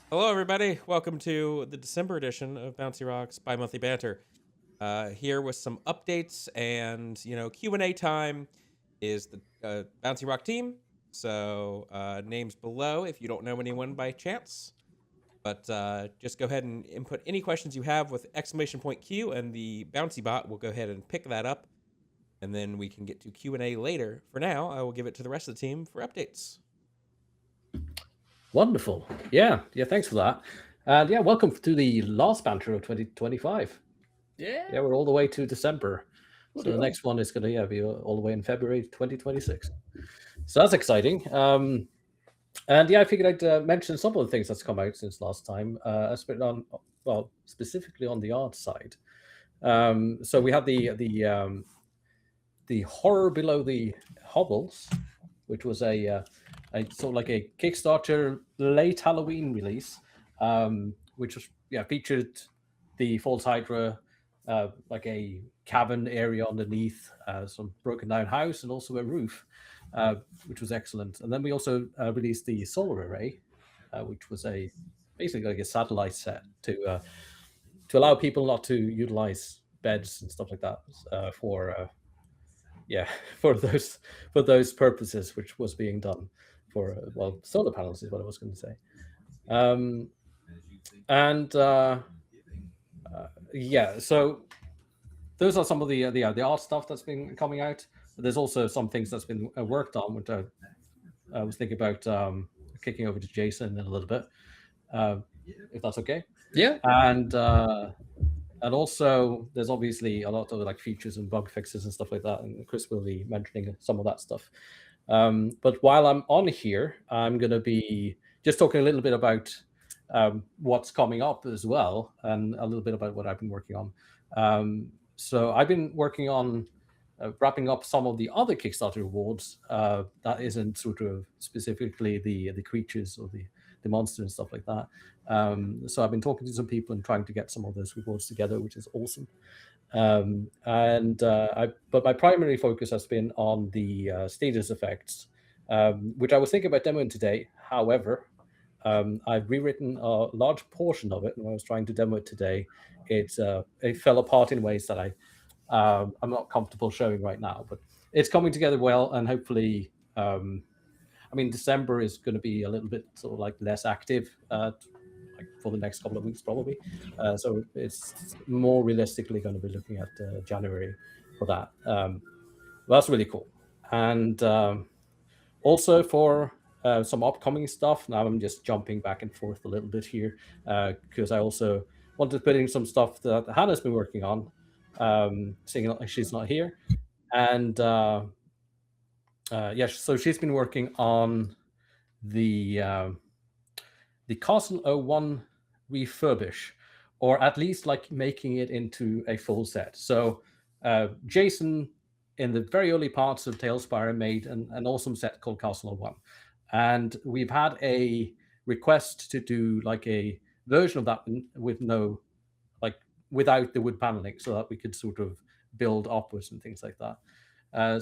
Hello, everybody. Welcome to the December edition of Bouncyrock's bi-monthly banter. Here with some updates and Q&A time is the Bouncy Rock team. So names below if you don't know anyone by chance. But just go ahead and input any questions you have with exclamation point Q, and the Bouncy bot will go ahead and pick that up, and then we can get to Q&A later. For now, I will give it to the rest of the team for updates. Wonderful. Yeah. Thanks for that. And yeah, welcome to the last banter of 2025. Yeah. We're all the way to December. Bloody So the hell. next one is going to be all the way in February 2026. So that's exciting. And yeah, I figured I'd mention some of the things that's come out since last time. Specifically on the art side. So we had the Horror Below the Hovels, which was a sort of like a Kickstarter late Halloween release, which was featured the False Hydra, like a cavern area underneath some broken down house and also a roof, which was excellent. And then we also released the Solar Array, which was basically like a satellite set to allow people not to utilize beds and stuff like that for for those purposes, which was being done for solar panels is what I was going to say. And so those are some of the art stuff that's been coming out. But there's also some things that's been worked on, which I was thinking about kicking over to Jason in a little bit, if that's okay. Yeah. And also there's obviously a lot of like features and bug fixes and stuff like that, and Chris will be mentioning some of that stuff. But while I'm on here, I'm going to be just talking a little bit about what's coming up as well, and a little bit about what I've been working on. So I've been working on wrapping up some of the other Kickstarter awards that isn't sort of specifically the creatures or the monster and stuff like that. So I've been talking to some people and trying to get some of those rewards together, which is awesome. But my primary focus has been on the status effects, which I was thinking about demoing today. However, I've rewritten a large portion of it, and when I was trying to demo it today, it fell apart in ways that I'm not comfortable showing right now. But it's coming together well, and hopefully, December is going to be a little bit sort of like less active. Like for the next couple of weeks, probably. So it's more realistically going to be looking at January for that. That's really cool. And also for some upcoming stuff, now I'm just jumping back and forth a little bit here because I also wanted to put in some stuff that Hannah's been working on, seeing she's not here. And so she's been working on the Castle 01 refurbish, or at least like making it into a full set. So Jason, in the very early parts of Tailspire, made an awesome set called Castle 01. And we've had a request to do like a version of that with without the wood paneling, so that we could sort of build upwards and things like that.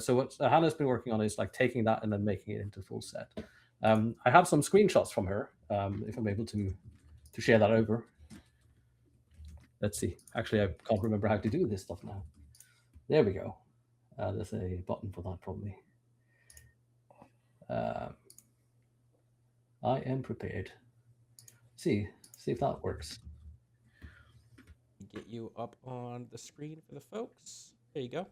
So what Hannah's been working on is like taking that and then making it into a full set. I have some screenshots from her, if I'm able to share that over. Let's see. Actually, I can't remember how to do this stuff now. There we go. There's a button for that, probably. I am prepared. See if that works. Get you up on the screen for the folks. There you go.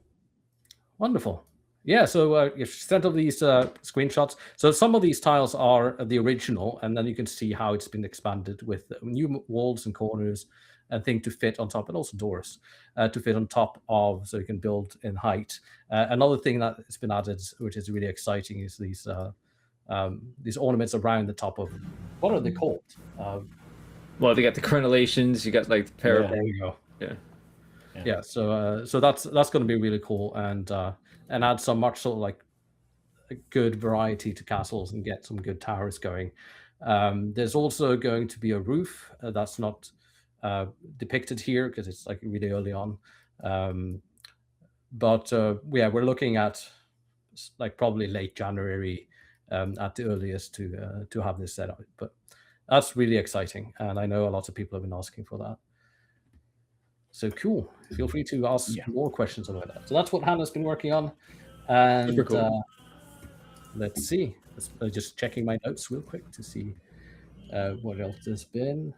Wonderful. Yeah, so you sent over these screenshots. So some of these tiles are the original, and then you can see how it's been expanded with new walls and corners and things to fit on top, and also doors to fit on top of, so you can build in height. Another thing that has been added, which is really exciting, is these ornaments around the top of, what are they called? Well, they got the crenellations, you got like the parapet. There you go. Yeah. So that's going to be really cool, and add some much sort of like a good variety to castles and get some good towers going. There's also going to be a roof that's not depicted here because it's like really early on. But we're looking at like probably late January at the earliest to have this set up. But That's really exciting, and I know a lot of people have been asking for that. So cool. Feel free to ask more questions about that. So that's what Hannah's been working on. And Super cool. let's see. Just checking my notes real quick to see what else there's been.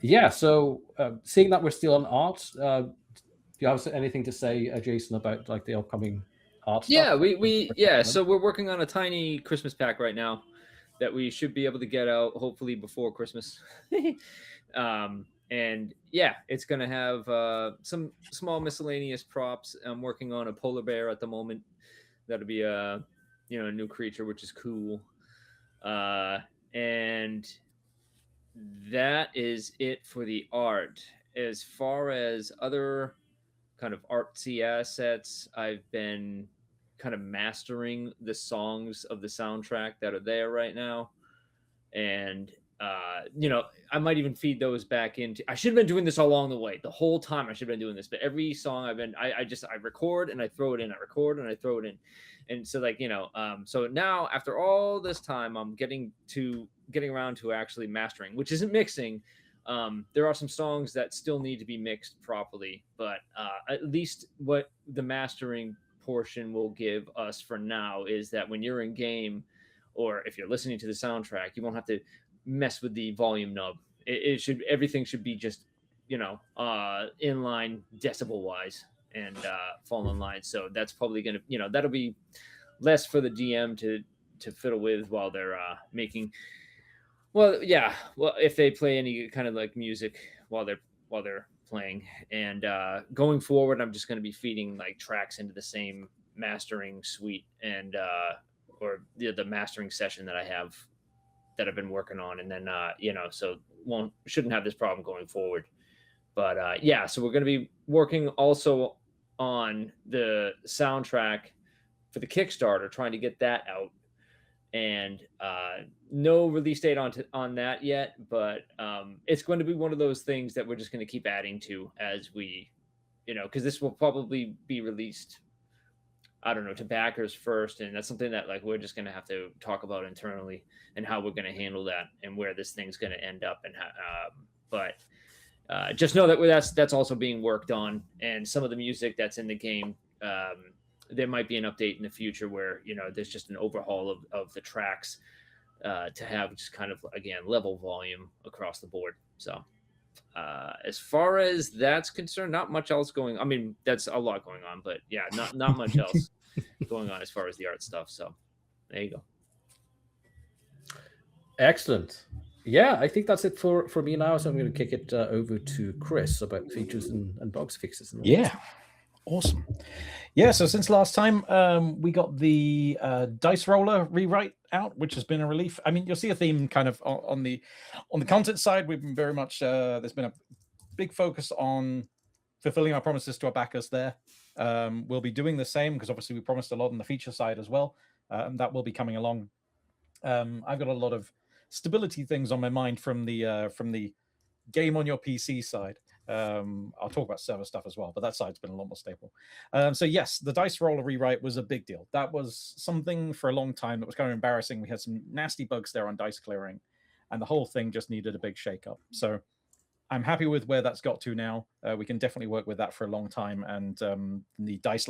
Yeah, so seeing that we're still on art, do you have anything to say, Jason, about like the upcoming art stuff? Yeah, so we're working on a tiny Christmas pack right now that we should be able to get out hopefully before Christmas. And yeah, it's gonna have some small miscellaneous props. I'm working on a polar bear at the moment. That'll be a new creature, which is cool. And that is it for the art. As far as other kind of artsy assets, I've been kind of mastering the songs of the soundtrack that are there right now. And I might even feed those back into. I should have been doing this all along the way. The whole time I should have been doing this, but every song I record and I throw it in. I record and I throw it in, and so so now after all this time, I'm getting around to actually mastering, which isn't mixing. There are some songs that still need to be mixed properly, but at least what the mastering portion will give us for now is that when you're in game, or if you're listening to the soundtrack, you won't have to mess with the volume knob. Everything should be just in line decibel wise and fall in line. So that's probably gonna that'll be less for the DM to fiddle with while they're making. Well, yeah. Well, if they play any kind of like music while they're playing, and going forward, I'm just going to be feeding like tracks into the same mastering suite and or the mastering session that I've been working on, and then so shouldn't have this problem going forward. But yeah, so we're going to be working also on the soundtrack for the Kickstarter, trying to get that out, and no release date on that yet, but it's going to be one of those things that we're just going to keep adding to as we, because this will probably be released, I don't know, to backers first, and that's something that like we're just going to have to talk about internally and how we're going to handle that and where this thing's going to end up. And but just know that that's also being worked on, and some of the music that's in the game. There might be an update in the future where there's just an overhaul of the tracks to have just kind of again level volume across the board. So as far as that's concerned, not much else going. I mean, that's a lot going on, but yeah, not much else going on as far as the art stuff. So there you go. Excellent. Yeah, I think that's it for me now. So I'm going to kick it over to Chris about features and bugs fixes. And yeah. Awesome. Yeah, so since last time, we got the dice roller rewrite out, which has been a relief. I mean, you'll see a theme kind of on the content side. We've been very much there's been a big focus on fulfilling our promises to our backers there. We'll be doing the same because obviously we promised a lot on the feature side as well, and that will be coming along. I've got a lot of stability things on my mind from the game on your PC side. I'll talk about server stuff as well, but that side's been a lot more stable. So yes, the dice roller rewrite was a big deal. That was something for a long time that was kind of embarrassing. We had some nasty bugs there on dice clearing, and the whole thing just needed a big shake-up. So I'm happy with where that's got to now. We can definitely work with that for a long time, and the dice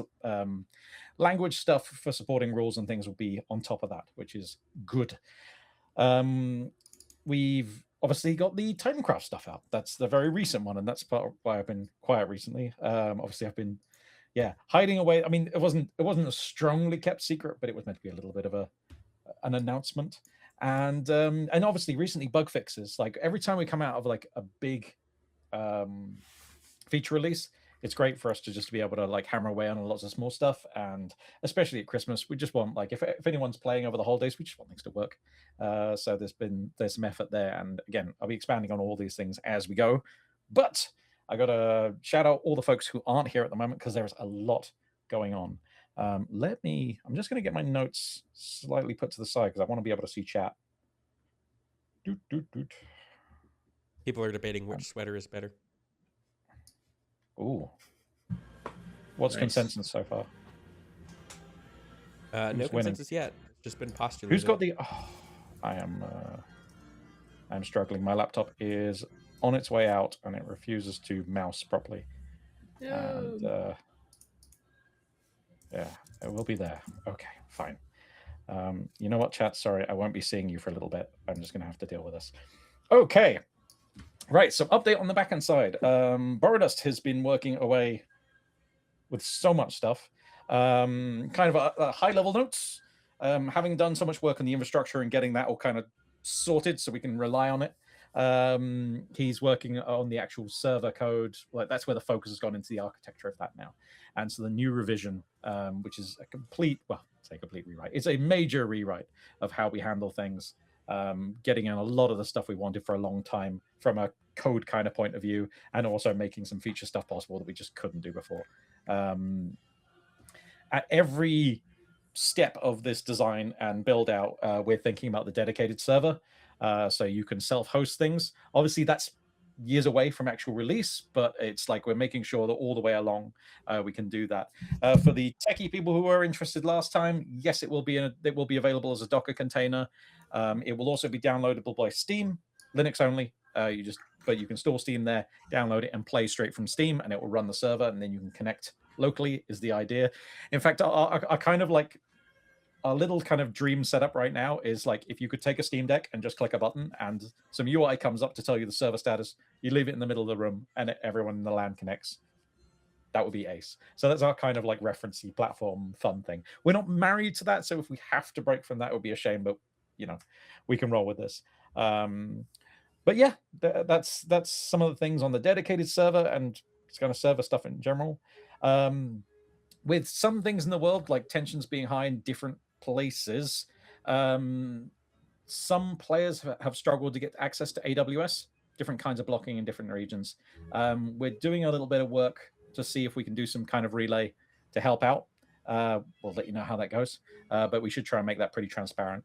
language stuff for supporting rules and things will be on top of that, which is good. We've obviously got the Titancraft stuff out. That's the very recent one, and that's part why I've been quiet recently. Obviously, I've been, hiding away. I mean, it wasn't a strongly kept secret, but it was meant to be a little bit of an announcement. And obviously, recently bug fixes. Like every time we come out of like a big feature release, it's great for us to just be able to like hammer away on lots of small stuff. And especially at Christmas, we just want like if anyone's playing over the holidays, we just want things to work. So there's some effort there. And again, I'll be expanding on all these things as we go. But I got to shout out all the folks who aren't here at the moment because there's a lot going on. I'm just going to get my notes slightly put to the side because I want to be able to see chat. People are debating which sweater is better. Ooh. What's Nice. consensus so far? No Who's consensus yet. Just been postulated. Who's got the... Oh, I am... I'm struggling. My laptop is on its way out, and it refuses to mouse properly. And yeah, it will be there. Okay, fine. You know what, chat? Sorry, I won't be seeing you for a little bit. I'm just going to have to deal with this. Okay. Right, so update on the backend side. Borodust has been working away with so much stuff. Kind of a high-level notes. Having done so much work on the infrastructure and getting that all kind of sorted so we can rely on it. He's working on the actual server code. Like, that's where the focus has gone into the architecture of that now. And so the new revision, which is a complete, well, say complete rewrite. It's a major rewrite of how we handle things. Getting in a lot of the stuff we wanted for a long time from a code kind of point of view, and also making some feature stuff possible that we just couldn't do before. At every step of this design and build out, we're thinking about the dedicated server, so you can self-host things. Obviously, that's years away from actual release, but it's like we're making sure that all the way along we can do that. For the techie people who were interested last time, yes, it will be available as a Docker container. It will also be downloadable by Steam, Linux only. But you can store Steam there, download it, and play straight from Steam, and it will run the server, and then you can connect locally. Is the idea. In fact, I kind of like a little kind of dream setup right now is like if you could take a Steam Deck and just click a button and some UI comes up to tell you the server status, you leave it in the middle of the room and everyone in the LAN connects. That would be ace. So that's our kind of like referencey platform fun thing. We're not married to that, so if we have to break from that, it would be a shame, but you know, we can roll with this. But yeah, that's some of the things on the dedicated server and it's kind of server stuff in general. With some things in the world, like tensions being high in different places, some players have struggled to get access to AWS, different kinds of blocking in different regions. We're doing a little bit of work to see if we can do some kind of relay to help out. We'll let you know how that goes, but we should try and make that pretty transparent.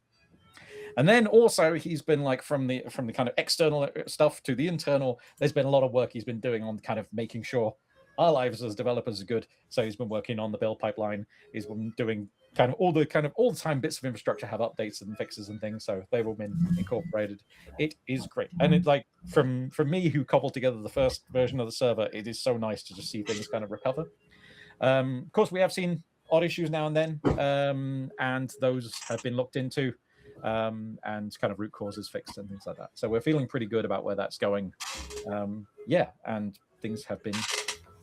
And then also he's been like from the kind of external stuff to the internal, there's been a lot of work he's been doing on kind of making sure our lives as developers are good. So he's been working on the build pipeline. He's been doing kind of all the time bits of infrastructure have updates and fixes and things. So they've all been incorporated. It is great. And it's like from me who cobbled together the first version of the server, it is so nice to just see things kind of recover. Of course, we have seen odd issues now and then, and those have been looked into. And kind of root causes fixed and things like that. So we're feeling pretty good about where that's going. Yeah, and things have been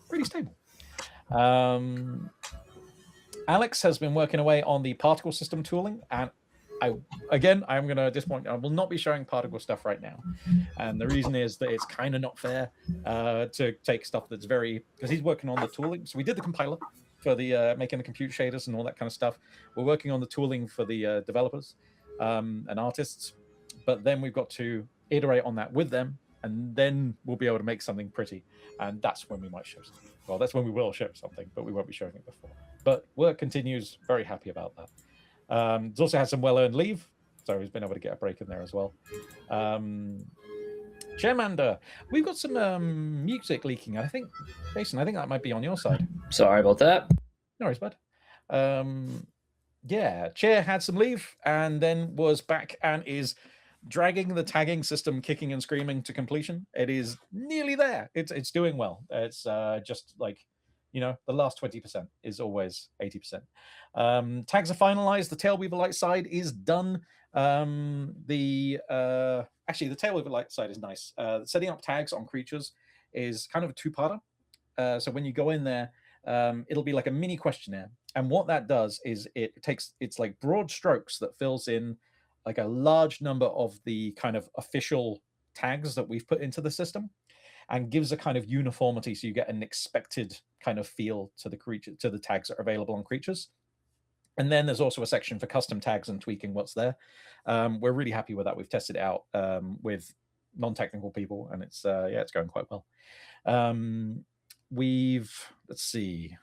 pretty stable. Alex has been working away on the particle system tooling, and I'm going to disappoint you. I will not be showing particle stuff right now. And the reason is that it's kind of not fair to take stuff that's because he's working on the tooling. So we did the compiler for the making the compute shaders and all that kind of stuff. We're working on the tooling for the developers and artists, but then we've got to iterate on that with them, and then we'll be able to make something pretty, and that's when we might show something. Well, that's when we will show something, but we won't be showing it before. But work continues. Very happy about that. He's also had some well-earned leave, so he's been able to get a break in there as well. Chairmander, we've got some music leaking. I think, Jason, that might be on your side. Sorry about that. No worries, bud. Yeah, Chair had some leave and then was back and is dragging the tagging system kicking and screaming to completion. It is nearly there. It's doing well. It's just like, the last 20% is always 80%. Tags are finalized. The Tailweaver Light side is done. The Tailweaver Light side is nice. Setting up tags on creatures is kind of a two-parter. So when you go in there, it'll be like a mini questionnaire. And what that does is it's like broad strokes that fills in like a large number of the kind of official tags that we've put into the system and gives a kind of uniformity. So you get an expected kind of feel to the tags that are available on creatures. And then there's also a section for custom tags and tweaking what's there. We're really happy with that. We've tested it out with non-technical people, and it's going quite well. Let's see,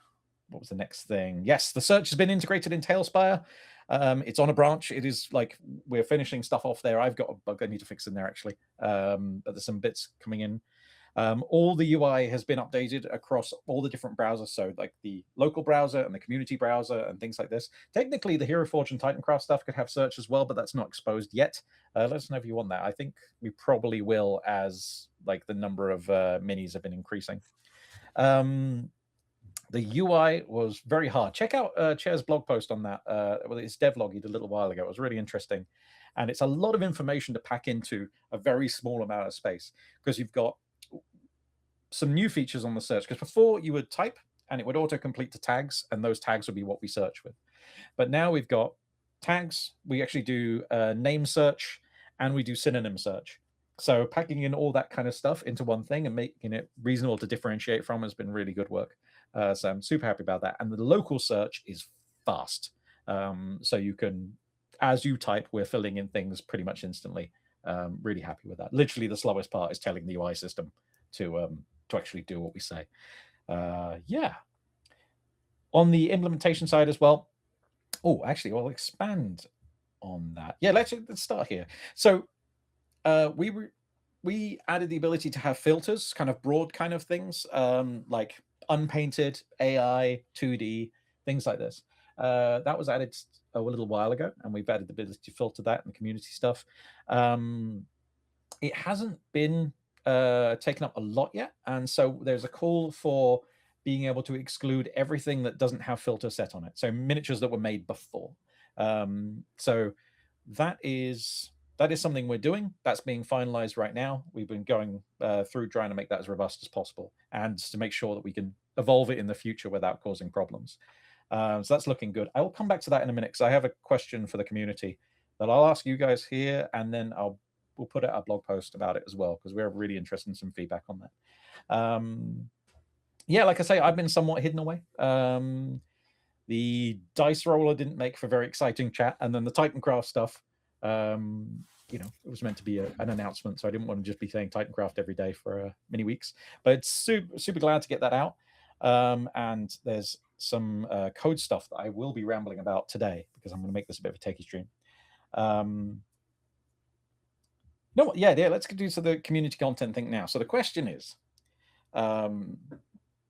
what was the next thing? Yes, the search has been integrated in Tailspire. It's on a branch. It is like we're finishing stuff off there. I've got a bug I need to fix in there actually, but there's some bits coming in. All the UI has been updated across all the different browsers, so like the local browser and the community browser and things like this. Technically, the Hero Forge and Titancraft stuff could have search as well, but that's not exposed yet. Let us know if you want that. I think we probably will, as like the number of minis have been increasing. The UI was very hard. Check out Chair's blog post on that. Well, it's devlog he did a little while ago. It was really interesting. And it's a lot of information to pack into a very small amount of space, because you've got some new features on the search. Because before you would type and it would autocomplete to tags, and those tags would be what we search with. But now we've got tags. We actually do name search, and we do synonym search. So packing in all that kind of stuff into one thing and making it reasonable to differentiate from has been really good work. So I'm super happy about that. And the local search is fast. So you can, as you type, we're filling in things pretty much instantly. Really happy with that. Literally the slowest part is telling the UI system to actually do what we say. Yeah. On the implementation side as well. Oh, actually, I'll expand on that. Yeah, let's start here. So we added the ability to have filters, kind of broad kind of things, like unpainted, AI, 2D, things like this. That was added a little while ago, and we've added the ability to filter that and community stuff. It hasn't been taken up a lot yet, and so there's a call for being able to exclude everything that doesn't have filter set on it. So miniatures that were made before. So that is something we're doing. That's being finalized right now. We've been going through trying to make that as robust as possible, and to make sure that we can evolve it in the future without causing problems. So that's looking good. I will come back to that in a minute, because I have a question for the community that I'll ask you guys here, and then we'll put out a blog post about it as well, because we're really interested in some feedback on that. Yeah, like I say, I've been somewhat hidden away. The dice roller didn't make for very exciting chat, and then the Titancraft stuff, you know, it was meant to be an announcement, so I didn't want to just be saying Titancraft every day for many weeks. But it's super glad to get that out. And there's some code stuff that I will be rambling about today, because I'm going to make this a bit of a techie stream. No, yeah, let's do the community content thing now. So the question is,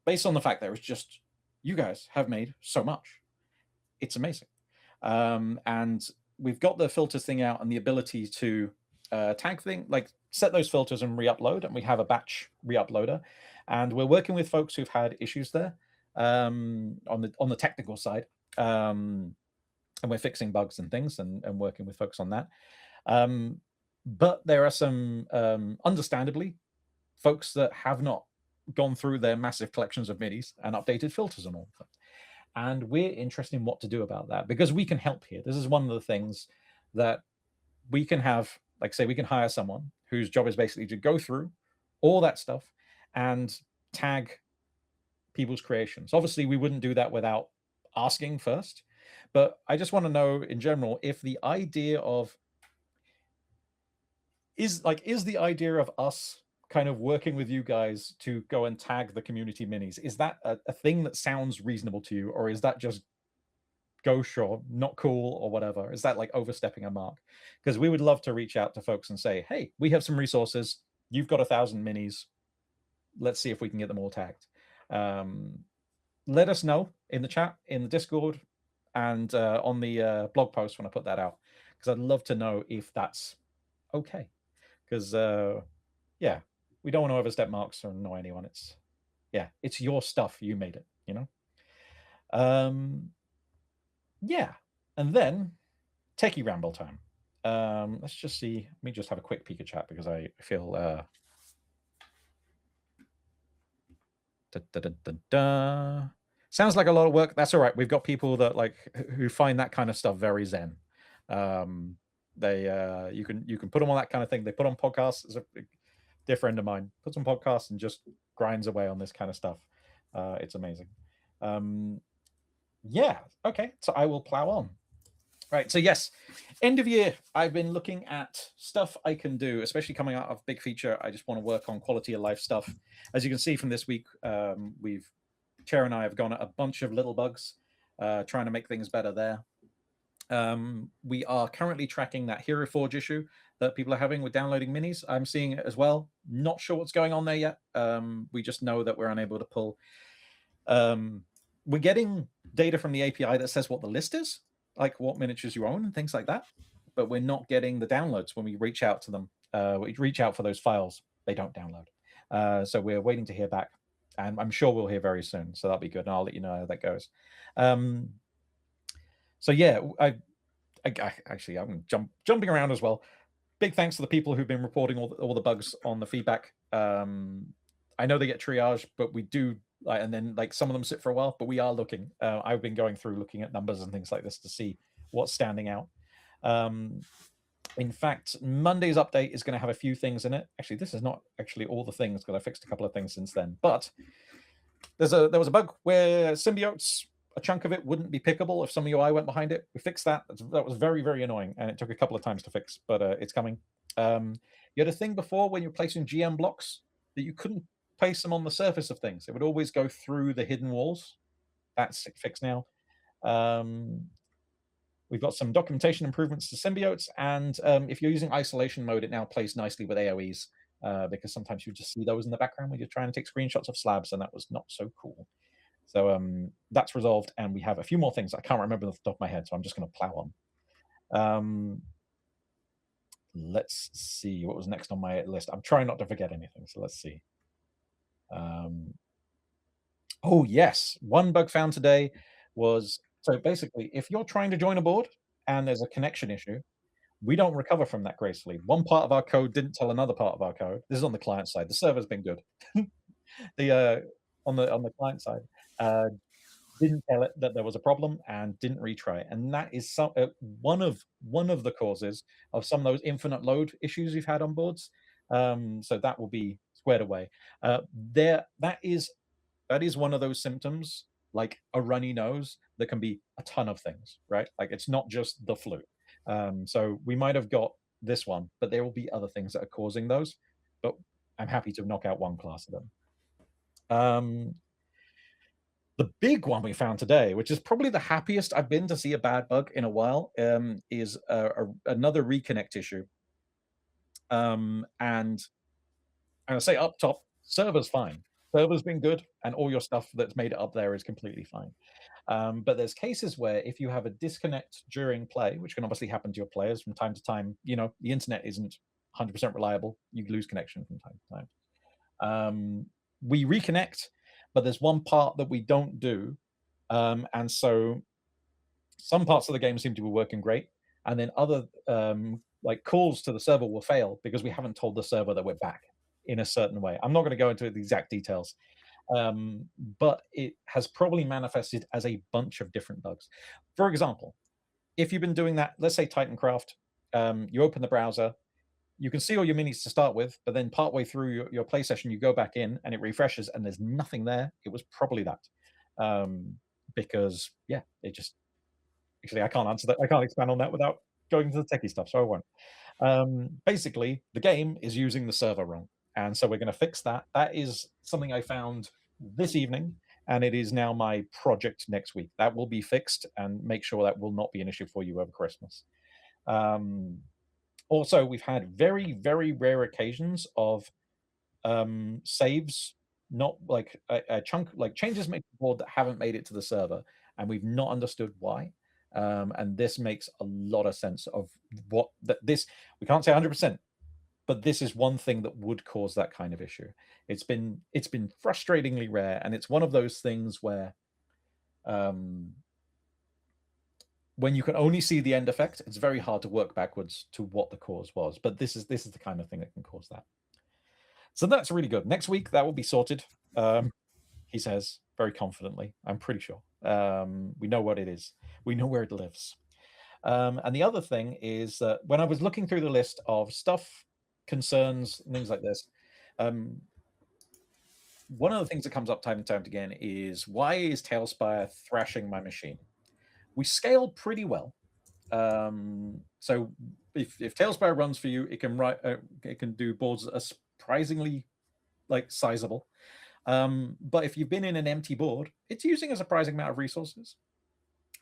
based on the fact that it's just you guys have made so much, it's amazing. And we've got the filters thing out and the ability to tag thing, like set those filters and re-upload, and we have a batch re-uploader, and we're working with folks who've had issues there on the technical side, and we're fixing bugs and things and working with folks on that. But there are some understandably folks that have not gone through their massive collections of minis and updated filters and all of them. And we're interested in what to do about that, because we can help here. This is one of the things that we can have, like say, we can hire someone whose job is basically to go through all that stuff and tag people's creations. Obviously, we wouldn't do that without asking first, but I just want to know in general if the idea of is the idea of us kind of working with you guys to go and tag the community minis, is that a thing that sounds reasonable to you, or is that just gauche or not cool or whatever? Is that like overstepping a mark? Because we would love to reach out to folks and say, hey, we have some resources, you've got 1,000 minis, let's see if we can get them all tagged. Let us know in the chat, in the Discord, and on the blog post when I put that out, because I'd love to know if that's okay. Because yeah, we don't want to overstep marks or annoy anyone. It's your stuff, you made it, you know. Yeah, and then techie ramble time. Let's just see. Let me just have a quick peek at chat, because I feel sounds like a lot of work. That's all right. We've got people that who find that kind of stuff very zen. They you can put them on that kind of thing. They put on podcasts. As a dear friend of mine puts on podcasts and just grinds away on this kind of stuff. It's amazing. Yeah, okay, so I will plow on. Right, so yes, end of year, I've been looking at stuff I can do, especially coming out of big feature. I just want to work on quality of life stuff. As you can see from this week, Chair and I have gone at a bunch of little bugs, trying to make things better there. We are currently tracking that Hero Forge issue that people are having with downloading minis. I'm seeing it as well. Not sure what's going on there yet. We just know that we're unable to pull. We're getting data from the API that says what the list is, like what miniatures you own and things like that. But we're not getting the downloads when we reach out to them. We reach out for those files. They don't download. So we're waiting to hear back. And I'm sure we'll hear very soon. So that'll be good. And I'll let you know how that goes. So yeah, I actually, I'm jumping around as well. Big thanks to the people who've been reporting all the bugs on the feedback. I know they get triaged, but we do, and then like some of them sit for a while, but we are looking. I've been going through looking at numbers and things like this to see what's standing out. In fact, Monday's update is going to have a few things in it. Actually, this is not actually all the things because I fixed a couple of things since then. But there was a bug where symbiotes, a chunk of it wouldn't be pickable if some UI went behind it. We fixed that. That was very, very annoying, and it took a couple of times to fix, but it's coming. You had a thing before when you're placing GM blocks that you couldn't place them on the surface of things. It would always go through the hidden walls. That's fixed now. We've got some documentation improvements to symbiotes, and if you're using isolation mode, it now plays nicely with AoEs, because sometimes you just see those in the background when you're trying to take screenshots of slabs, and that was not so cool. So that's resolved, and we have a few more things I can't remember off the top of my head, so I'm just going to plow on. Let's see what was next on my list. I'm trying not to forget anything, so let's see. Oh yes, one bug found today was, so basically, if you're trying to join a board and there's a connection issue, we don't recover from that gracefully. One part of our code didn't tell another part of our code. This is on the client side. The server's been good. On the client side, didn't tell it that there was a problem and didn't retry. And that is one of the causes of some of those infinite load issues we've had on boards. So that will be squared away. That is one of those symptoms, like a runny nose, that can be a ton of things, right? Like it's not just the flu. So we might have got this one, but there will be other things that are causing those. But I'm happy to knock out one class of them. The big one we found today, which is probably the happiest I've been to see a bad bug in a while, is another reconnect issue. And I say up top, server's fine. Server's been good, and all your stuff that's made it up there is completely fine. But there's cases where if you have a disconnect during play, which can obviously happen to your players from time to time, the internet isn't 100% reliable. You lose connection from time to time. We reconnect, but there's one part that we don't do. And so some parts of the game seem to be working great, and then other like calls to the server will fail because we haven't told the server that we're back in a certain way. I'm not going to go into the exact details, but it has probably manifested as a bunch of different bugs. For example, if you've been doing that, let's say Titancraft, you open the browser, you can see all your minis to start with, but then partway through your play session, you go back in and it refreshes and there's nothing there. It was probably that. Because, yeah, it just... Actually, I can't answer that. I can't expand on that without going into the techie stuff, so I won't. Basically, the game is using the server wrong. And so we're going to fix that. That is something I found this evening, and it is now my project next week. That will be fixed, and make sure that will not be an issue for you over Christmas. Also, we've had very, very rare occasions of saves, not like a chunk, like changes made to the board that haven't made it to the server, and we've not understood why. And this makes a lot of sense of what this, we can't say 100%, but this is one thing that would cause that kind of issue. It's been frustratingly rare, and it's one of those things where when you can only see the end effect, it's very hard to work backwards to what the cause was. But this is the kind of thing that can cause that. So that's really good. Next week that will be sorted, he says very confidently. I'm pretty sure. We know what it is. We know where it lives. And the other thing is that when I was looking through the list of stuff, concerns, and things like this, one of the things that comes up time and time again is, why is Tailspire thrashing my machine? We scale pretty well. So if Tailspire runs for you, it can do boards that are surprisingly sizable. But if you've been in an empty board, it's using a surprising amount of resources.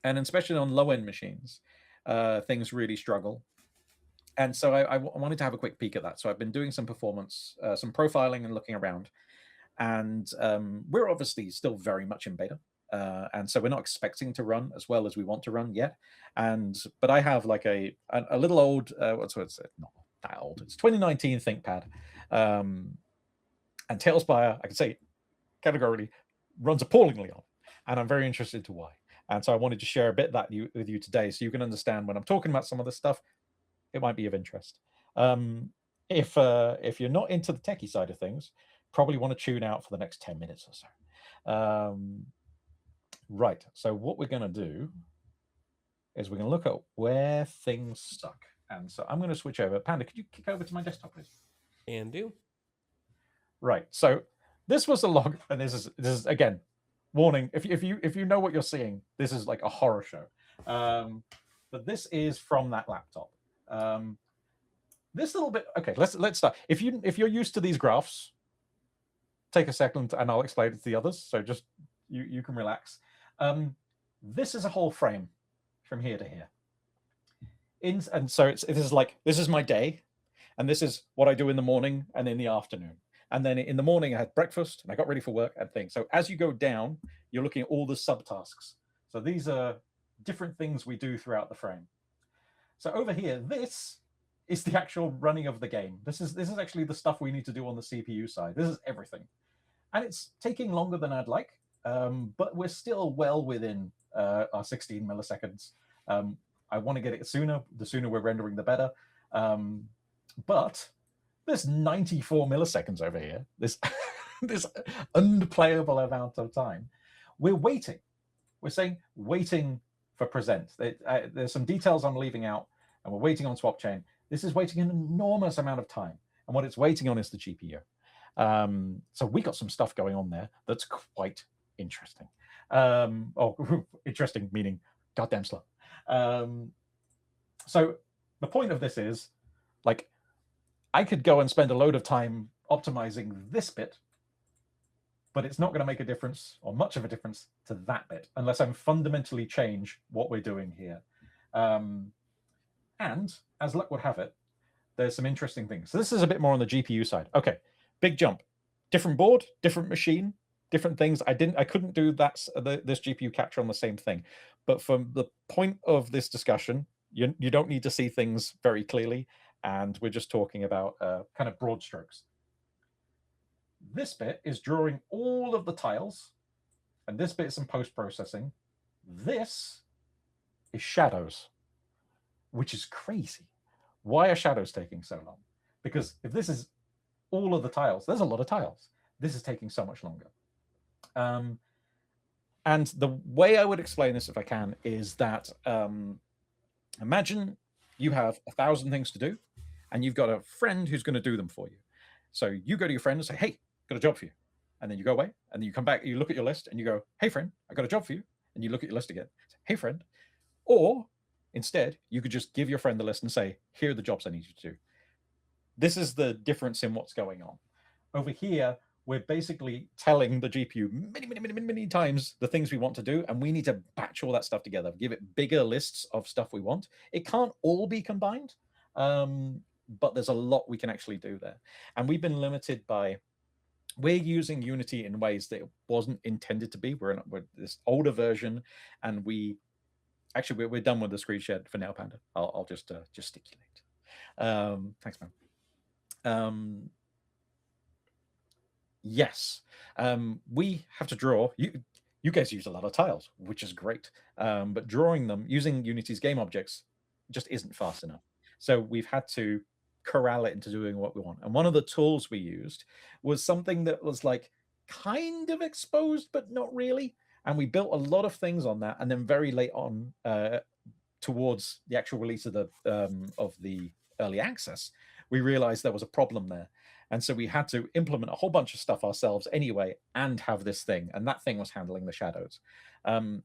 And especially on low-end machines, things really struggle. And so I wanted to have a quick peek at that. So I've been doing some performance, some profiling and looking around. And we're obviously still very much in beta. And so we're not expecting to run as well as we want to run yet. But I have like a little old, what's it? Not that old. It's 2019 ThinkPad. And Tailspire, I can say categorically, runs appallingly on. And I'm very interested to why. And so I wanted to share a bit that with you today so you can understand when I'm talking about some of this stuff, it might be of interest. If you're not into the techie side of things, probably want to tune out for the next 10 minutes or so. Right, so what we're going to do is we're going to look at where things stuck. And so I'm going to switch over. Panda, could you kick over to my desktop, please? Can do. Right, so this was a log, and this is again, warning, if you know what you're seeing, this is like a horror show. But this is from that laptop. This little bit, okay, let's start. If you're used to these graphs, take a second and I'll explain it to the others. So just you can relax. This is a whole frame from here to here. And so this is my day, and this is what I do in the morning and in the afternoon. And then in the morning I had breakfast and I got ready for work and things. So as you go down, you're looking at all the subtasks. So these are different things we do throughout the frame. So over here, this is the actual running of the game. This is actually the stuff we need to do on the CPU side. This is everything. And it's taking longer than I'd like, but we're still well within our 16 milliseconds. I want to get it sooner. The sooner we're rendering, the better. But there's 94 milliseconds over here. This unplayable amount of time. We're waiting. We're saying waiting for present. There's some details I'm leaving out, and we're waiting on swap chain. This is waiting an enormous amount of time, and what it's waiting on is the GPU. So we got some stuff going on there that's quite interesting. Interesting meaning goddamn slow. So the point of this is, like, I could go and spend a load of time optimizing this bit, but it's not going to make a difference or much of a difference to that bit unless I'm fundamentally change what we're doing here. And as luck would have it, there's some interesting things. So this is a bit more on the GPU side. Okay, big jump. Different board, different machine, different things. I couldn't do this GPU capture on the same thing. But from the point of this discussion, you don't need to see things very clearly. And we're just talking about kind of broad strokes. This bit is drawing all of the tiles, and this bit is some post-processing. This is shadows, which is crazy. Why are shadows taking so long? Because if this is all of the tiles, there's a lot of tiles. This is taking so much longer. And the way I would explain this, if I can, is that imagine you have 1,000 things to do, and you've got a friend who's going to do them for you. So you go to your friend and say, hey, got a job for you. And then you go away, and then you come back, you look at your list, and you go, hey, friend, I got a job for you. And you look at your list again, say, hey, friend. Or instead, you could just give your friend the list and say, here are the jobs I need you to do. This is the difference in what's going on. Over here, we're basically telling the GPU many times the things we want to do, and we need to batch all that stuff together, give it bigger lists of stuff we want. It can't all be combined, but there's a lot we can actually do there. And we've been limited by, we're using Unity in ways that it wasn't intended to be. We're this older version, and we're done with the screen share for now, Panda. I'll just gesticulate. Thanks, man. Yes, we have to draw. You guys use a lot of tiles, which is great. But drawing them using Unity's game objects just isn't fast enough. So we've had to corral it into doing what we want. And one of the tools we used was something that was like kind of exposed, but not really. And we built a lot of things on that. And then very late on, towards the actual release of the early access, we realized there was a problem there. And so we had to implement a whole bunch of stuff ourselves anyway and have this thing. And that thing was handling the shadows. And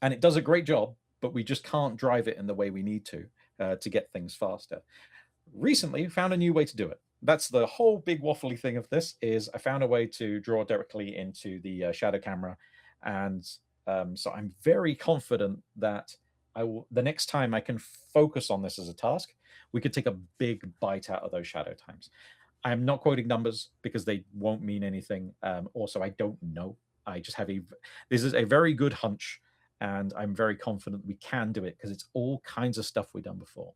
it does a great job, but we just can't drive it in the way we need to get things faster. Recently, found a new way to do it. That's the whole big waffly thing of this, is I found a way to draw directly into the shadow camera. And so I'm very confident that the next time I can focus on this as a task, we could take a big bite out of those shadow times. I'm not quoting numbers because they won't mean anything. Also, I don't know. I just have this is a very good hunch, and I'm very confident we can do it because it's all kinds of stuff we've done before.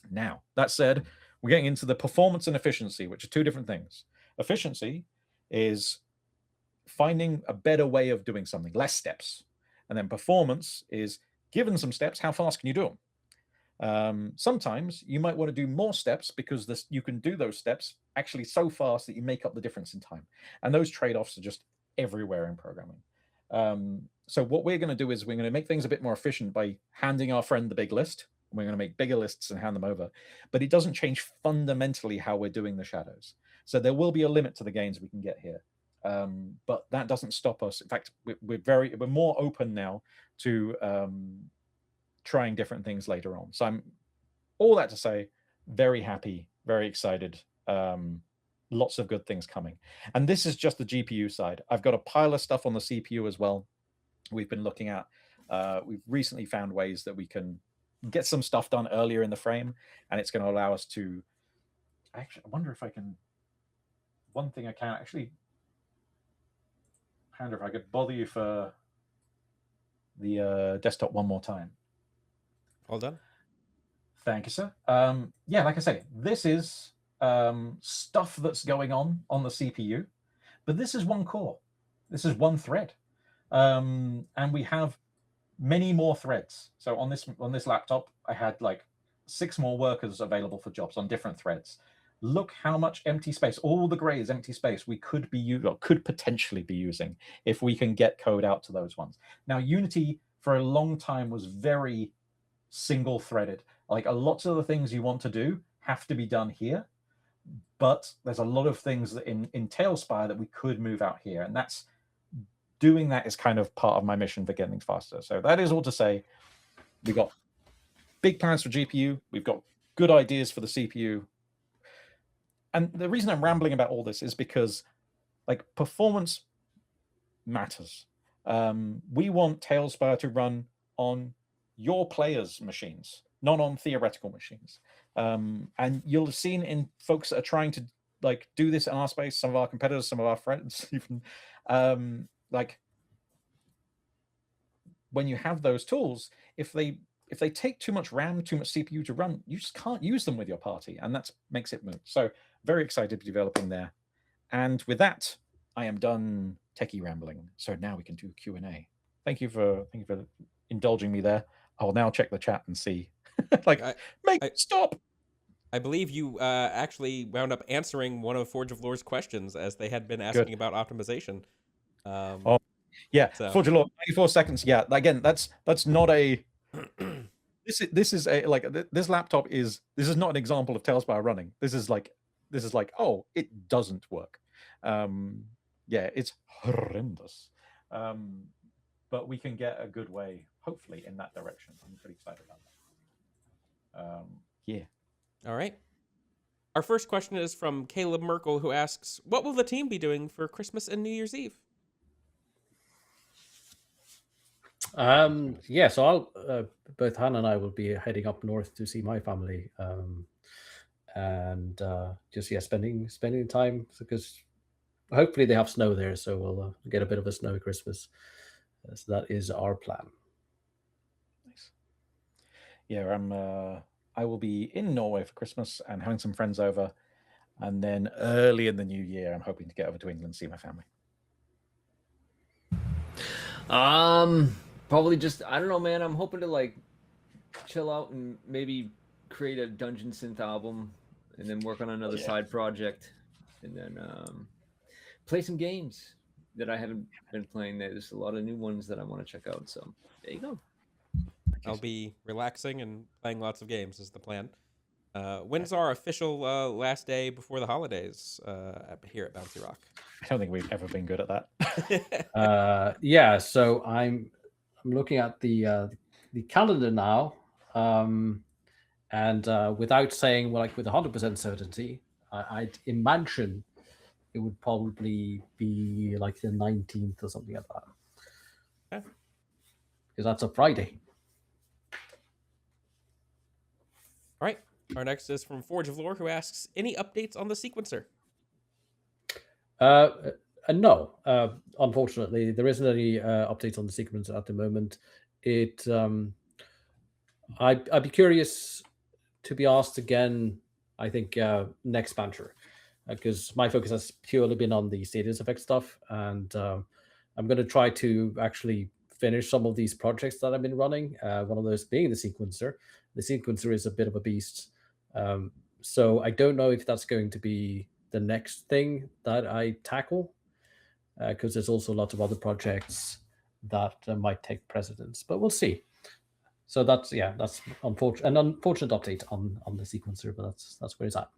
Now, that said, we're getting into the performance and efficiency, which are two different things. Efficiency is finding a better way of doing something, less steps. And then performance is, given some steps, how fast can you do them? Sometimes you might want to do more steps because you can do those steps actually so fast that you make up the difference in time. And those trade-offs are just everywhere in programming. So what we're going to do is we're going to make things a bit more efficient by handing our friend the big list. We're going to make bigger lists and hand them over, but it doesn't change fundamentally how we're doing the shadows. So there will be a limit to the gains we can get here. But that doesn't stop us. In fact, we're more open now to trying different things later on. So I'm all that to say, very happy, very excited. Lots of good things coming. And this is just the GPU side. I've got a pile of stuff on the CPU as well. We've been looking at, we've recently found ways that we can get some stuff done earlier in the frame, and it's going to allow us to, actually, I wonder if I can, one thing I can actually, I wonder if I could bother you for the desktop one more time. All done. Thank you, sir. Yeah, like I say, this is stuff that's going on the CPU, but this is one core. This is one thread. And we have many more threads. So on this laptop, I had like 6 more workers available for jobs on different threads. Look how much empty space, all the gray is empty space we could potentially be using if we can get code out to those ones. Now, Unity for a long time was very single threaded. Like a lot of the things you want to do have to be done here, but there's a lot of things that in Tailspire that we could move out here, and doing that is kind of part of my mission for getting things faster. So that is all to say, we got big plans for GPU. We've got good ideas for the CPU. And the reason I'm rambling about all this is because like performance matters. We want Tailspire to run on your players' machines, not on theoretical machines. And you'll have seen in folks that are trying to like do this in our space, some of our competitors, some of our friends, even like when you have those tools, if they take too much RAM, too much CPU to run, you just can't use them with your party, and that makes it move. So very excited to be developing there. And with that, I am done techie rambling. So now we can do Q&A. Thank you for indulging me there. I'll now check the chat and see. Stop. I believe you actually wound up answering one of Forge of Lore's questions, as they had been asking about optimization. Yeah, so. Forge of Lore, 94 seconds. Yeah, again, that's not a. This is a like this laptop is not an example of Tailspire running. This is like oh, it doesn't work. Yeah, it's horrendous. But we can get a good way, hopefully, in that direction. I'm pretty excited about that. Yeah. All right. Our first question is from Caleb Merkel, who asks, what will the team be doing for Christmas and New Year's Eve? Yeah, so I'll both Hannah and I will be heading up north to see my family, and just spending time, because hopefully they have snow there, so we'll get a bit of a snowy Christmas. So that is our plan. Nice. Yeah, I will be in Norway for Christmas and having some friends over, and then early in the new year, I'm hoping to get over to England and see my family. Probably just, I don't know, man. I'm hoping to like chill out and maybe create a Dungeon Synth album, and then work on another side project, and then play some games that I haven't been playing. There's a lot of new ones that I want to check out. So there you go. I'll be relaxing and playing lots of games is the plan. When's our official last day before the holidays here at Bouncyrock? I don't think we've ever been good at that. Yeah, so I'm looking at the calendar now, and without saying like with 100% certainty, I'd imagine it would probably be like the 19th or something like that. Okay. Because that's a Friday. All right. Our next is from Forge of Lore, who asks, any updates on the sequencer? No, unfortunately, there isn't any updates on the sequencer at the moment. I'd be curious to be asked again. I think next Banter, because my focus has purely been on the status effect stuff, and I'm going to try to actually finish some of these projects that I've been running. One of those being the sequencer. The sequencer is a bit of a beast, so I don't know if that's going to be the next thing that I tackle, because there's also lots of other projects that might take precedence, but we'll see. So that's an unfortunate update on the sequencer, but that's where it's at.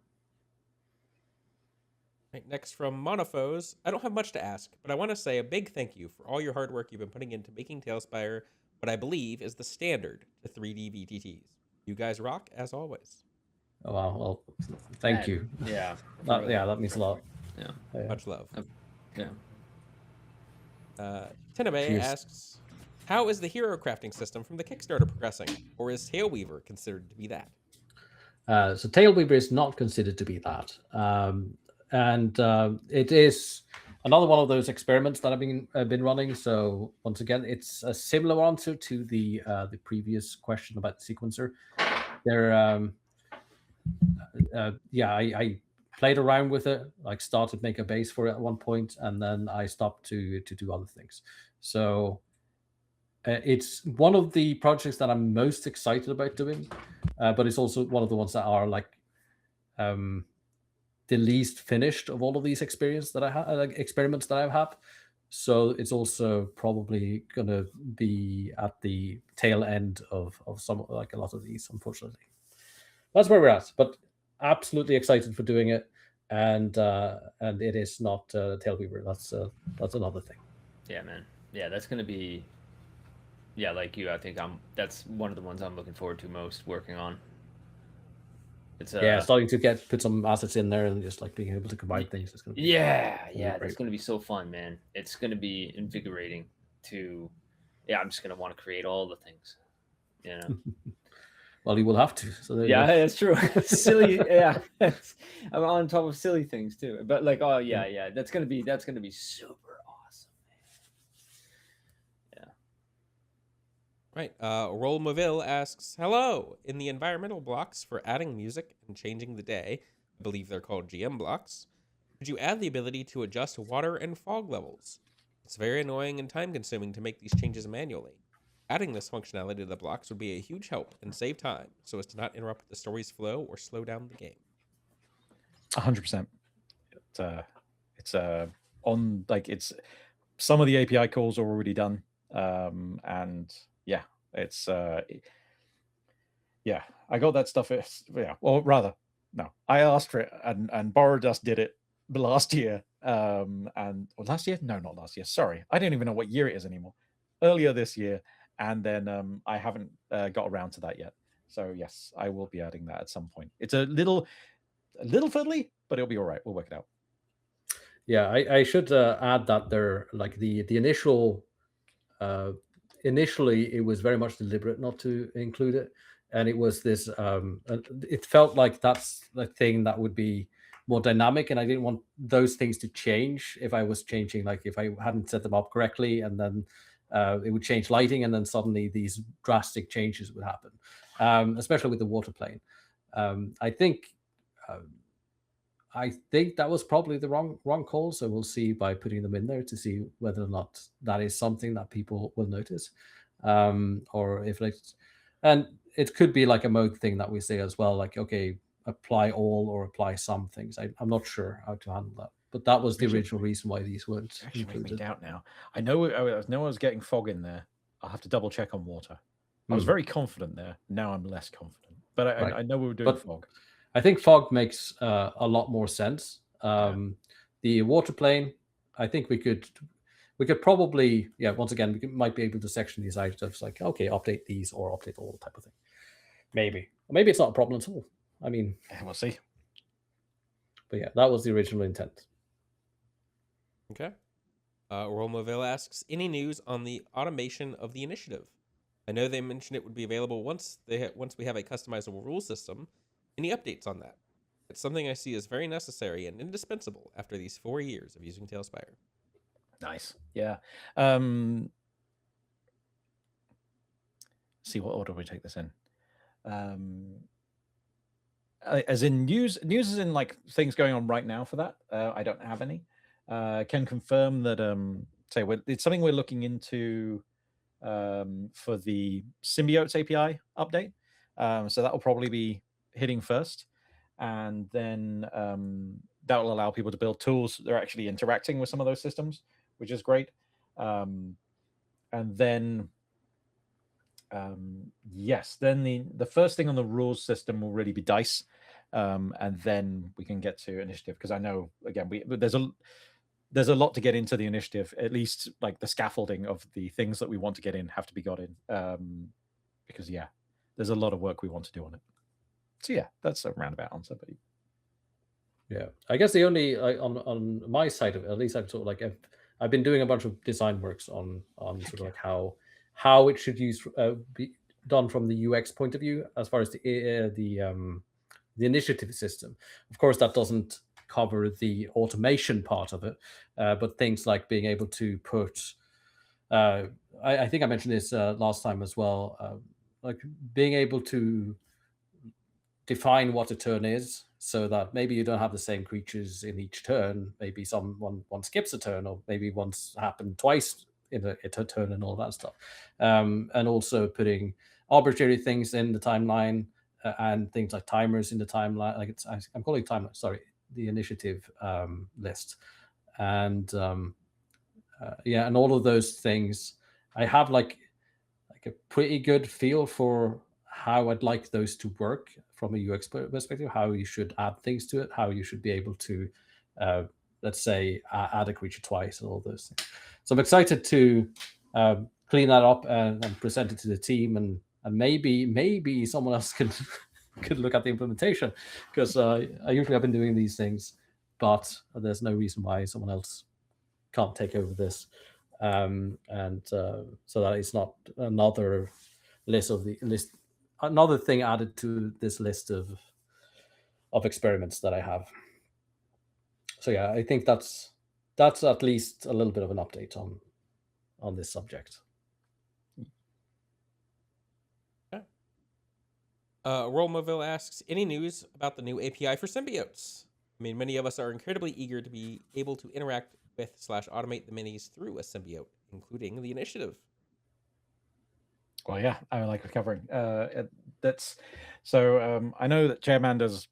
Right, next from Monophos, I don't have much to ask, but I want to say a big thank you for all your hard work you've been putting into making Tailspire what I believe is the standard to 3D VTTs. You guys rock as always. Oh wow, well, thank you. Yeah. That means a lot. Yeah. Much love. Yeah. Tenabe Cheers. asks, how is the hero crafting system from the Kickstarter progressing? Or is Tailweaver considered to be that? So Tailweaver is not considered to be that. It is another one of those experiments that I've been running. So once again, it's a similar answer to the previous question about the sequencer. I played around with it, like started make a base for it at one point, and then I stopped to do other things. So it's one of the projects that I'm most excited about doing, but it's also one of the ones that are like the least finished of all of these experiments that I've had. So it's also probably gonna be at the tail end of some, like a lot of these, unfortunately. That's where we're at, but absolutely excited for doing it, and it is not Tailweaver. That's another thing. Yeah, man. Yeah, that's gonna be. Yeah, like you, I think that's one of the ones I'm looking forward to most working on. It's starting to put some assets in there and just like being able to combine things. It's gonna be that's gonna be so fun, man. It's gonna be invigorating to. Yeah, I'm just gonna want to create all the things. You know. Well, you will have to. So that's true. Silly, yeah. I'm on top of silly things too. But like, oh yeah, that's gonna be super awesome, man. Yeah. Right. Roll Maville asks, hello. In the environmental blocks for adding music and changing the day, I believe they're called GM blocks, could you add the ability to adjust water and fog levels? It's very annoying and time consuming to make these changes manually. Adding this functionality to the blocks would be a huge help and save time so as to not interrupt the story's flow or slow down the game. 100%. It's on, like, it's some of the API calls are already done, and yeah, it's yeah, I got that stuff. Yeah, or rather, no, I asked for it, and Borodust did it last year, last year, no, not last year. Sorry, I don't even know what year it is anymore. Earlier this year. And then I haven't got around to that yet. So yes, I will be adding that at some point. It's a little fiddly, but it'll be all right. We'll work it out. Yeah, I should add that there, like the initial, initially it was very much deliberate not to include it, and it was this. It felt like that's the thing that would be more dynamic, and I didn't want those things to change if I was changing, like if I hadn't set them up correctly, and then. It would change lighting, and then suddenly these drastic changes would happen, especially with the water plane. I think that was probably the wrong call. So we'll see by putting them in there to see whether or not that is something that people will notice, or if and it could be like a mode thing that we say as well, like okay, apply all or apply some things. I'm not sure how to handle that. But that was the original reason why these weren't included. Make me doubt now. I know I was getting fog in there. I'll have to double check on water. I was very confident there. Now I'm less confident. But I know we were doing fog. I think fog makes a lot more sense. The water plane, I think we could probably, once again, we might be able to section these items like, okay, update these or update all type of thing. Maybe it's not a problem at all. I mean, we'll see. But yeah, that was the original intent. Okay. Romaville asks, any news on the automation of the initiative? I know they mentioned it would be available once we have a customizable rule system. Any updates on that? It's something I see as very necessary and indispensable after these 4 years of using Tailspire. Nice. Yeah. See what order we take this in. As in news is in like things going on right now for that. I don't have any. Can confirm that it's something we're looking into for the Symbiote API update. So that will probably be hitting first, and then that will allow people to build tools that are actually interacting with some of those systems, which is great. And then yes, then the first thing on the rules system will really be dice, and then we can get to initiative, because I know again there's a lot to get into the initiative. At least like the scaffolding of the things that we want to get in have to be got in, because yeah, there's a lot of work we want to do on it. So yeah, that's a roundabout answer. But yeah, I guess the only on my side of it, at least I've sort of like I've been doing a bunch of design works on sort of like how it should be done from the UX point of view as far as the initiative system. Of course, that doesn't cover the automation part of it, but things like being able to put I think I mentioned this last time as well, like being able to define what a turn is, so that maybe you don't have the same creatures in each turn. Maybe one skips a turn, or maybe one's happened twice in a turn and all that stuff. And also putting arbitrary things in the timeline, and things like timers in the timeline. Like I'm calling timeline, sorry, the initiative list. And yeah, and all of those things, I have like a pretty good feel for how I'd like those to work from a UX perspective, how you should add things to it, how you should be able to, let's say, add a creature twice, and all those things. So I'm excited to clean that up and present it to the team, and maybe someone else could look at the implementation, because I usually have been doing these things, but there's no reason why someone else can't take over this, and so that it's not another list, another thing added to this list of experiments that I have. So yeah, I think that's at least a little bit of an update on this subject. Okay. Rollmobile asks, any news about the new API for symbiotes? I mean, many of us are incredibly eager to be able to interact with / automate the minis through a symbiote, including the initiative. Well, yeah, I like covering. That's so. I know that Chairmander's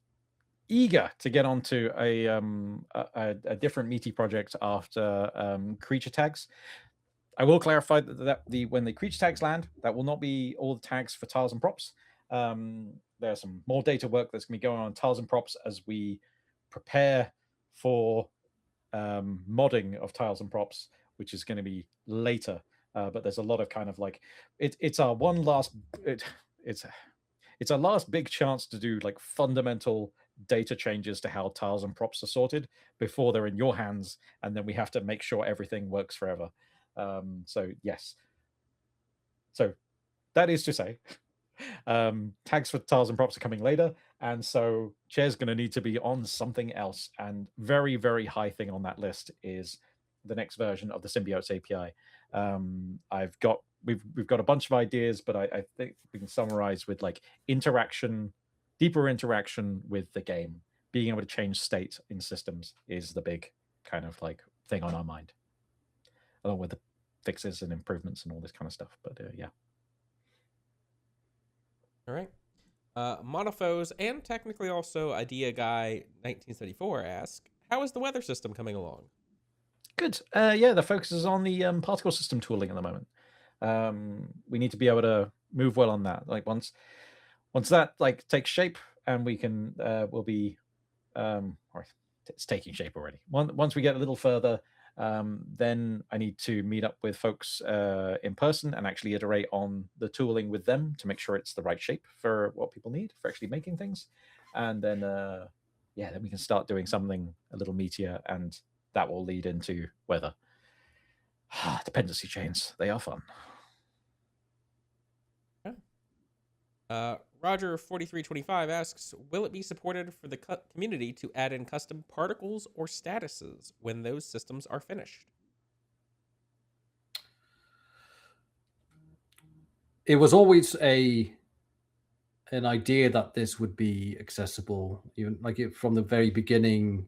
eager to get onto a different meaty project after creature tags. I will clarify that when the creature tags land, that will not be all the tags for tiles and props. There's some more data work that's going to be going on tiles and props as we prepare for modding of tiles and props, which is going to be later. But there's a lot of kind of like it's our one last it's our last big chance to do like fundamental data changes to how tiles and props are sorted before they're in your hands, and then we have to make sure everything works forever. So yes, so that is to say, tags for tiles and props are coming later, and so Chair's going to need to be on something else, and very, very high thing on that list is the next version of the Symbiote API. We've got a bunch of ideas, but I think we can summarize with like deeper interaction with the game. Being able to change state in systems is the big kind of like thing on our mind, along with the fixes and improvements and all this kind of stuff. But yeah. All right. Monofos and technically also Idea Guy 1974 ask, how is the weather system coming along? Good. Yeah, the focus is on the particle system tooling at the moment. We need to be able to move well on that. Like once that like takes shape, and we can we'll be or it's taking shape already. Once we get a little further, then I need to meet up with folks in person and actually iterate on the tooling with them to make sure it's the right shape for what people need for actually making things. And then then we can start doing something a little meatier, and that will lead into weather. Dependency chains, they are fun. Roger4325 asks, will it be supported for the community to add in custom particles or statuses when those systems are finished? It was always an idea that this would be accessible, even like from the very beginning,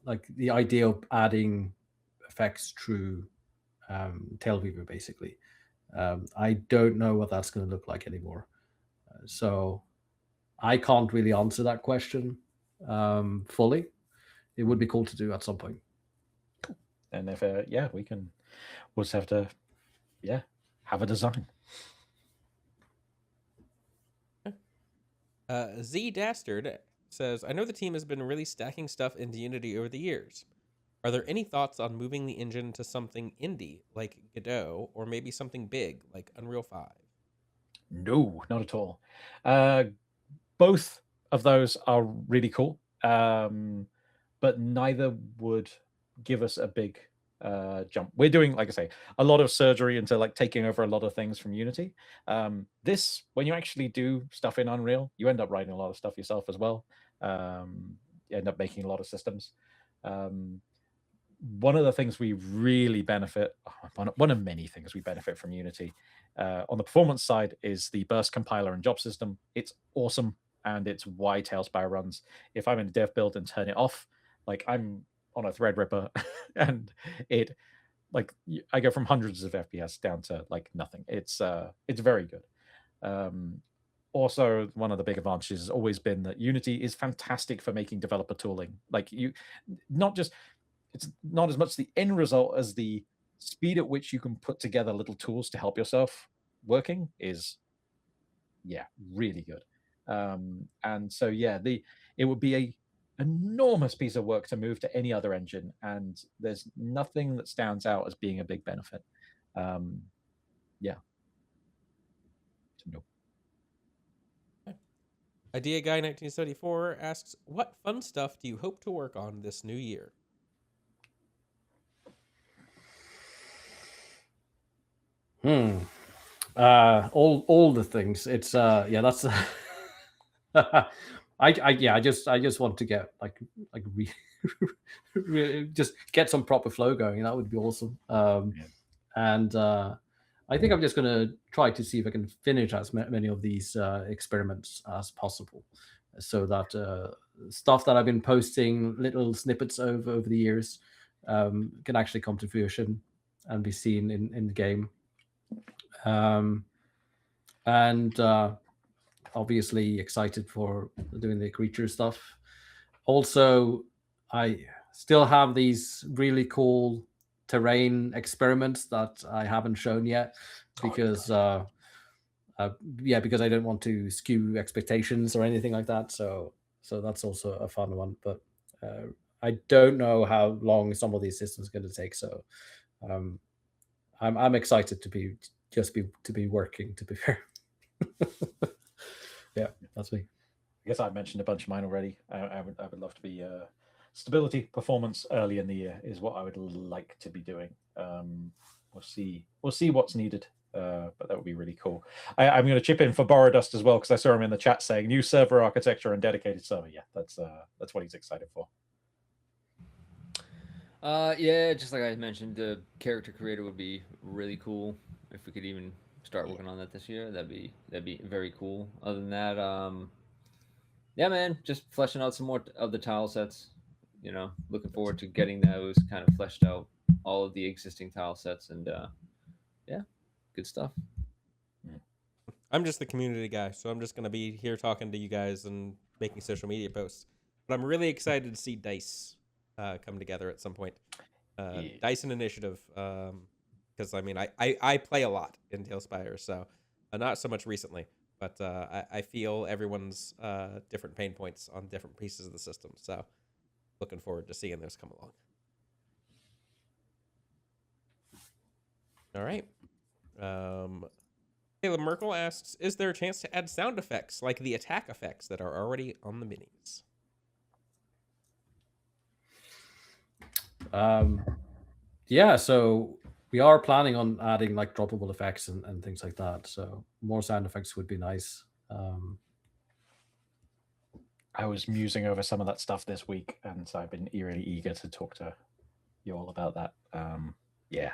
like the idea of adding effects through Tailweaver, basically. I don't know what that's going to look like anymore. So I can't really answer that question fully. It would be cool to do at some point. And if we'll just have to have a design. Z Dastard says, I know the team has been really stacking stuff into Unity over the years. Are there any thoughts on moving the engine to something indie like Godot, or maybe something big like Unreal 5? No, not at all. Both of those are really cool, but neither would give us a big jump. We're doing, like I say, a lot of surgery into like taking over a lot of things from Unity. This, when you actually do stuff in Unreal, you end up writing a lot of stuff yourself as well. You end up making a lot of systems. One of the things we really benefit, one of many things we benefit from Unity on the performance side is the burst compiler and job system. It's awesome, and it's why Tailspire runs. If I'm in a dev build and turn it off, like I'm on a Threadripper, and it, like, I go from hundreds of FPS down to like nothing. It's very good. Also, one of the big advantages has always been that Unity is fantastic for making developer tooling. Like it's not as much the end result as the speed at which you can put together little tools to help yourself working is, really good. And so, it would be a enormous piece of work to move to any other engine, and there's nothing that stands out as being a big benefit. No. Idea Guy 1974 asks, what fun stuff do you hope to work on this new year? All the things. It's that's I just want to get really just get some proper flow going. That would be awesome. And I think I'm just going to try to see if I can finish as many of these experiments as possible, so that stuff that I've been posting little snippets over the years can actually come to fruition and be seen in the game. And obviously excited for doing the creature stuff. Also, I still have these really cool terrain experiments that I haven't shown yet because because I don't want to skew expectations or anything like that. So that's also a fun one. But I don't know how long some of these systems are going to take. So I'm excited to be working, to be fair. Yeah, that's me. I guess I've mentioned a bunch of mine already. I would love to be stability performance early in the year is what I would like to be doing. We'll see what's needed, but that would be really cool. I'm going to chip in for Borodust as well, because I saw him in the chat saying new server architecture and dedicated server. Yeah, that's what he's excited for. Just like I mentioned, the character creator would be really cool if we could even start working on that this year. That'd be very cool. Other than that, man, just fleshing out some more of the tile sets. Looking forward to getting those kind of fleshed out, all of the existing tile sets, and good stuff. I'm just the community guy, so I'm just gonna be here talking to you guys and making social media posts. But I'm really excited to see Dice come together at some point. Dice and Initiative, because I mean I play a lot in Tailspire, so not so much recently, but I feel everyone's different pain points on different pieces of the system. So looking forward to seeing those come along. All right. Caleb Merkel asks, is there a chance to add sound effects like the attack effects that are already on the minis? So we are planning on adding like droppable effects and things like that. So more sound effects would be nice. I was musing over some of that stuff this week, and so I've been really eager to talk to you all about that. Yeah,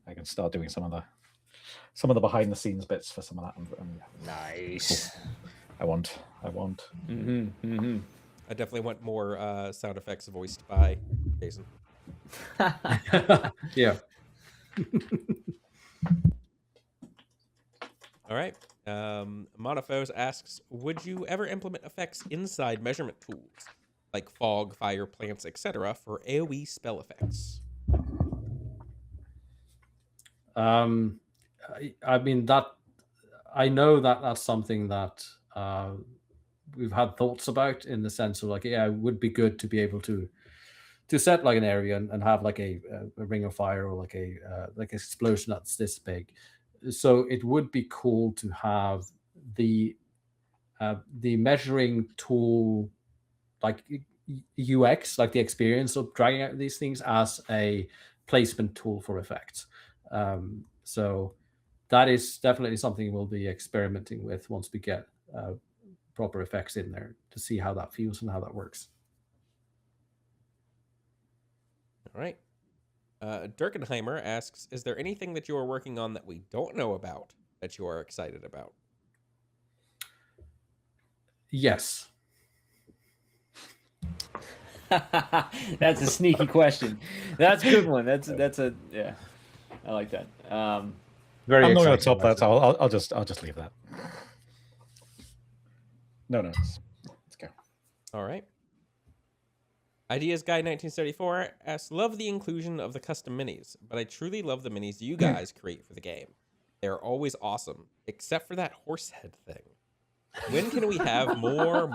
I can start doing some of the behind the scenes bits for some of that. Nice. I want. I definitely want more sound effects voiced by Jason. Yeah. All right. Monophos asks, would you ever implement effects inside measurement tools like fog, fire, plants, etc. for AoE spell effects? I mean, that I know that that's something that we've had thoughts about, in the sense of like, yeah, it would be good to be able to set like an area and have like a ring of fire, or like a like explosion that's this big. So it would be cool to have the measuring tool, like UX, like the experience of dragging out these things, as a placement tool for effects. So that is definitely something we'll be experimenting with once we get proper effects in there, to see how that feels and how that works. All right. Durkenheimer asks, is there anything that you are working on that we don't know about that you are excited about? Yes. That's a sneaky question. That's a good one. That's a yeah. I like that. Very. I'm not going to exciting, top that, so I'll just leave that. No, let's go. All right. Ideas Guy 1974 asks, love the inclusion of the custom minis, but I truly love the minis you guys create for the game. They're always awesome, except for that horse head thing. When can we have more?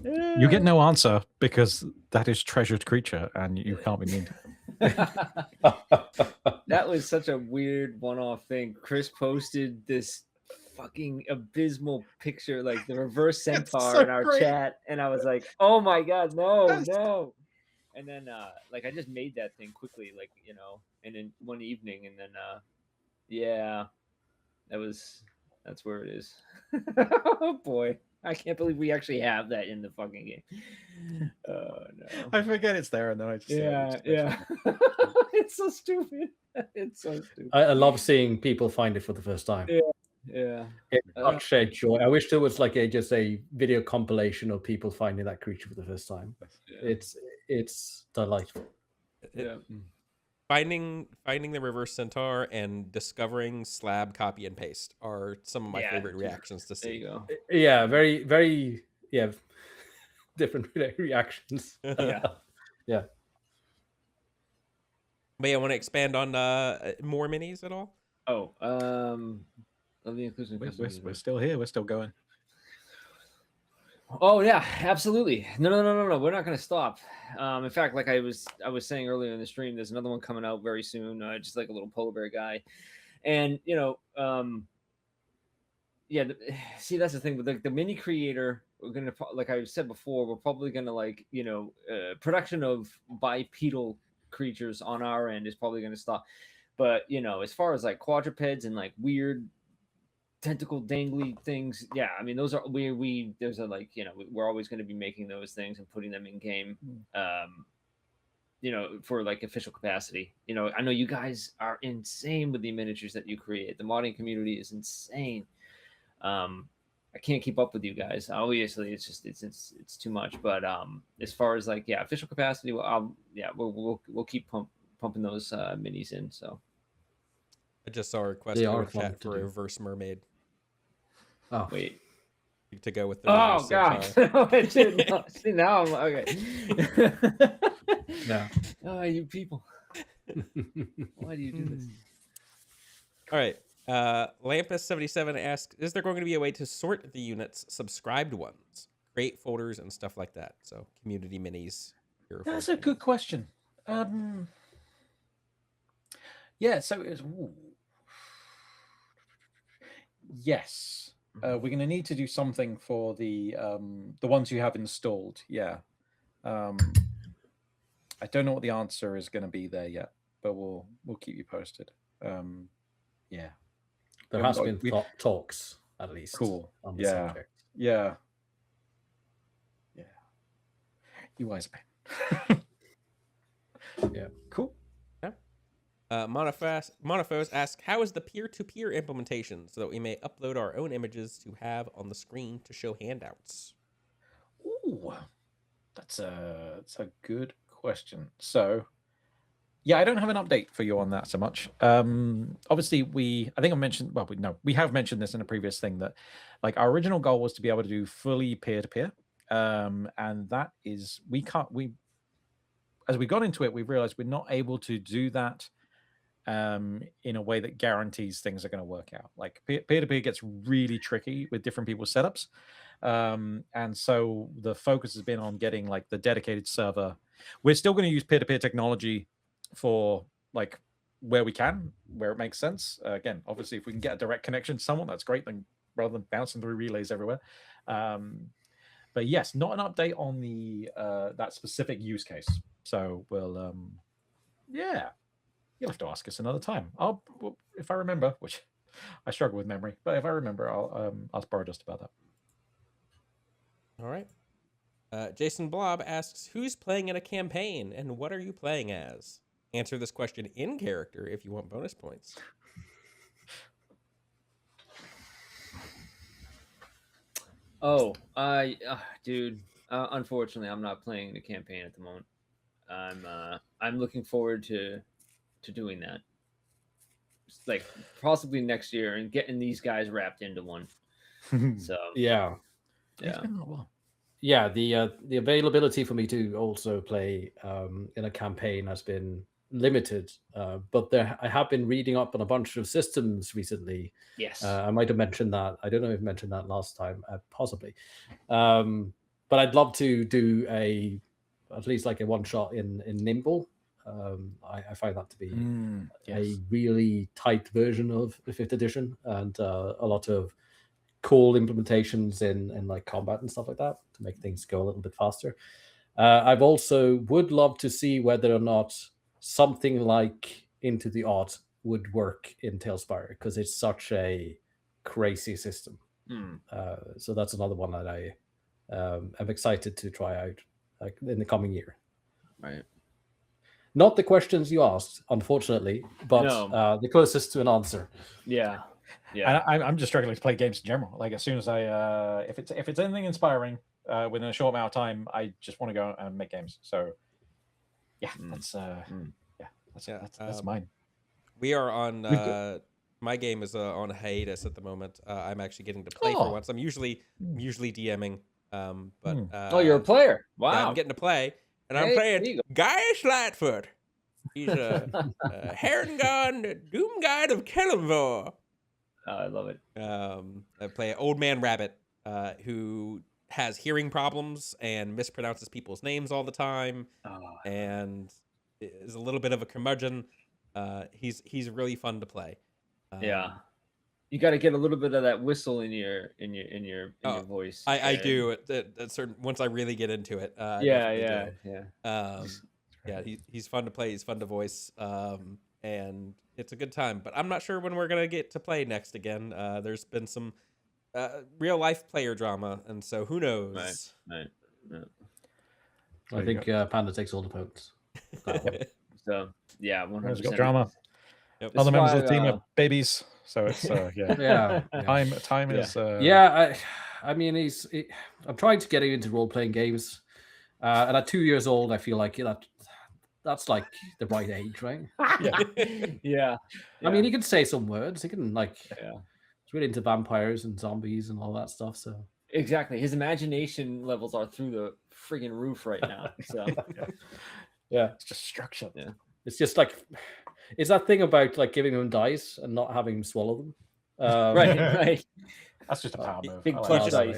You get no answer, because that is treasured creature, and you can't be mean to them. That was such a weird one-off thing. Chris posted this fucking abysmal picture, like the reverse centaur, so in our great. chat, and I was like, oh my god, no. And then like I just made that thing quickly, like, you know, and in one evening, and then yeah, that's where it is. Oh boy, I can't believe we actually have that in the fucking game. Oh no. I forget it's there, and then I just Yeah. It's so stupid. It's so stupid. I love seeing people find it for the first time. Yeah. It's such a joy. I wish there was like just a video compilation of people finding that creature for the first time. Yeah. It's delightful. Yeah. Finding the reverse centaur and discovering slab copy and paste are some of my favorite reactions to see. There you go. Yeah, very, very, different reactions. Yeah. But yeah, want to expand on more minis at all? Oh, of the inclusion. We're still here. We're still going. Oh yeah, absolutely. No. We're not going to stop. In fact, like I was saying earlier in the stream, there's another one coming out very soon. Just like a little polar bear guy, and you know, see, that's the thing with the mini creator. We're gonna, like I said before, we're probably gonna, like, you know, production of bipedal creatures on our end is probably gonna stop. But you know, as far as like quadrupeds and like weird tentacle dangly things, yeah, I mean, those are we there's a, like, you know, we're always going to be making those things and putting them in game, you know, for like official capacity. You know, I know you guys are insane with the miniatures that you create. The modding community is insane. I can't keep up with you guys. Obviously, it's just it's too much. But as far as like, official capacity, we'll keep pumping those minis in. So I just saw a request in the chat for a reverse mermaid. Oh wait, to go with the. Oh god! See, now I'm okay. No. Oh, you people! Why do you do this? All right. Lampus77 asks, is there going to be a way to sort the units subscribed ones, create folders and stuff like that? So community minis. That's a good question. Yeah, so it's yes. We're going to need to do something for the ones you have installed. Yeah. I don't know what the answer is going to be there yet, but we'll keep you posted. Yeah. There has been we- talks, at least, Cool. on the Yeah. subject. Yeah. You wise man. Yeah. Cool. Monophos asks, how is the peer-to-peer implementation so that we may upload our own images to have on the screen to show handouts? Ooh, that's a good question. So, yeah, I don't have an update for you on that so much. Obviously, I think I mentioned, well, we have mentioned this in a previous thing that, like, our original goal was to be able to do fully peer-to-peer, and that is as we got into it, we realized we're not able to do that in a way that guarantees things are going to work out. Like peer-to-peer gets really tricky with different people's setups. And so the focus has been on getting like the dedicated server. We're still going to use peer-to-peer technology for like where we can, where it makes sense. Again, obviously, if we can get a direct connection to someone, that's great, then rather than bouncing through relays everywhere. But yes, not an update on the that specific use case. So we'll yeah. You'll have to ask us another time. If I remember, which I struggle with memory, but if I remember, I'll ask Bardust about that. All right. Jason Blob asks, who's playing in a campaign and what are you playing as? Answer this question in character if you want bonus points. Oh, dude. Unfortunately, I'm not playing the campaign at the moment. I'm looking forward to doing that. Like possibly next year and getting these guys wrapped into one. So Yeah. It's been a little while. Yeah, the availability for me to also play in a campaign has been limited, but I have been reading up on a bunch of systems recently. yes. I might have mentioned that. I don't know if I mentioned that last time, possibly. But I'd love to do at least like a one shot in Nimble. I find that to be a really tight version of the 5th edition, and a lot of cool implementations in like combat and stuff like that to make things go a little bit faster. I've also would love to see whether or not something like Into the Odd would work in Tailspire, because it's such a crazy system. So that's another one that I am excited to try out like in the coming year. Right. Not the questions you asked, unfortunately, but No. the closest to an answer. Yeah. Yeah. And I'm just struggling to play games in general. Like as soon as I if it's anything inspiring within a short amount of time, I just want to go and make games. So yeah, that's mine. We are on my game is on hiatus at the moment. I'm actually getting to play for once. I'm usually DMing, but you're a player. Wow. Yeah, I'm getting to play, and I'm playing Guy Slatfoot. He's a Herringon Doom Guide of Kellenvor. I love it. I play an old man rabbit who has hearing problems and mispronounces people's names all the time, and is a little bit of a curmudgeon. He's really fun to play. Yeah, you got to get a little bit of that whistle in your voice. I do at certain once I really get into it. Yeah. He's fun to play. He's fun to voice. And it's a good time. But I'm not sure when we're gonna get to play next again. There's been some real life player drama, and so who knows? Right. Yeah. I think Panda takes all the votes. So yeah, 100%. Got drama. Yep. Other members of the team are babies, so it's yeah. Time is I mean, I'm trying to get him into role playing games, and at 2 years old, I feel like that's like the right age, right? Yeah. I mean, he can say some words. He can he's really into vampires and zombies and all that stuff. So exactly, his imagination levels are through the friggin' roof right now. So yeah, it's just structure. Yeah, it's just like it's that thing about like giving him dice and not having him swallow them. Right. That's just a power move. Big clutch dice.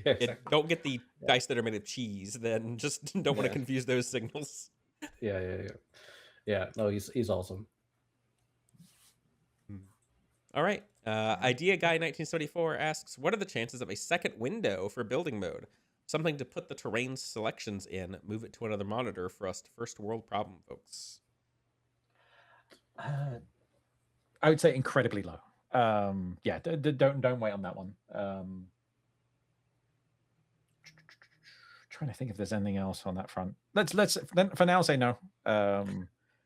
Yeah, exactly. Don't get the dice that are made of cheese. Then just don't want to confuse those signals. Yeah. No, he's awesome. All right. Idea Guy 1974 asks, what are the chances of a second window for building mode? Something to put the terrain selections in, move it to another monitor for us first world problem, folks. I would say incredibly low. Yeah, don't wait on that one. Trying to think if there's anything else on that front. Let's then for now say no.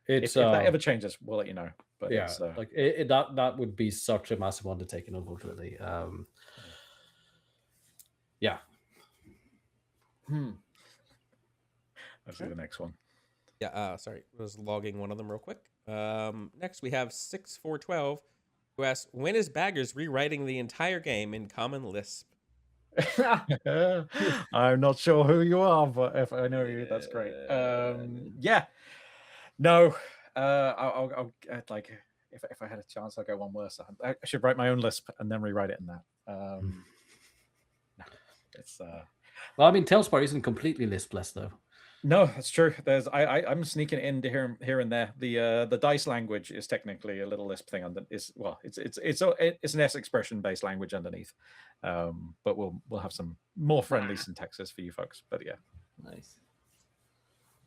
It's if that ever changes, we'll let you know. But yeah, it's, like that would be such a massive undertaking, unfortunately. Yeah. Let's see the next one. Yeah, sorry, I was logging one of them real quick. Next we have 6412, who asks, when is Baggers rewriting the entire game in Common Lisp? I'm not sure who you are, but if I know you, that's great. Yeah, no, I'll like if I had a chance, I'll go one worse. I should write my own Lisp and then rewrite it in that. No, it's Well, I mean, Tailspire isn't completely Lispless though. no, that's true. There's I'm sneaking it in here and there. The dice language is technically a little Lisp thing. It's an S expression based language underneath. But we'll have some more friendly syntaxes for you folks. But yeah, Nice.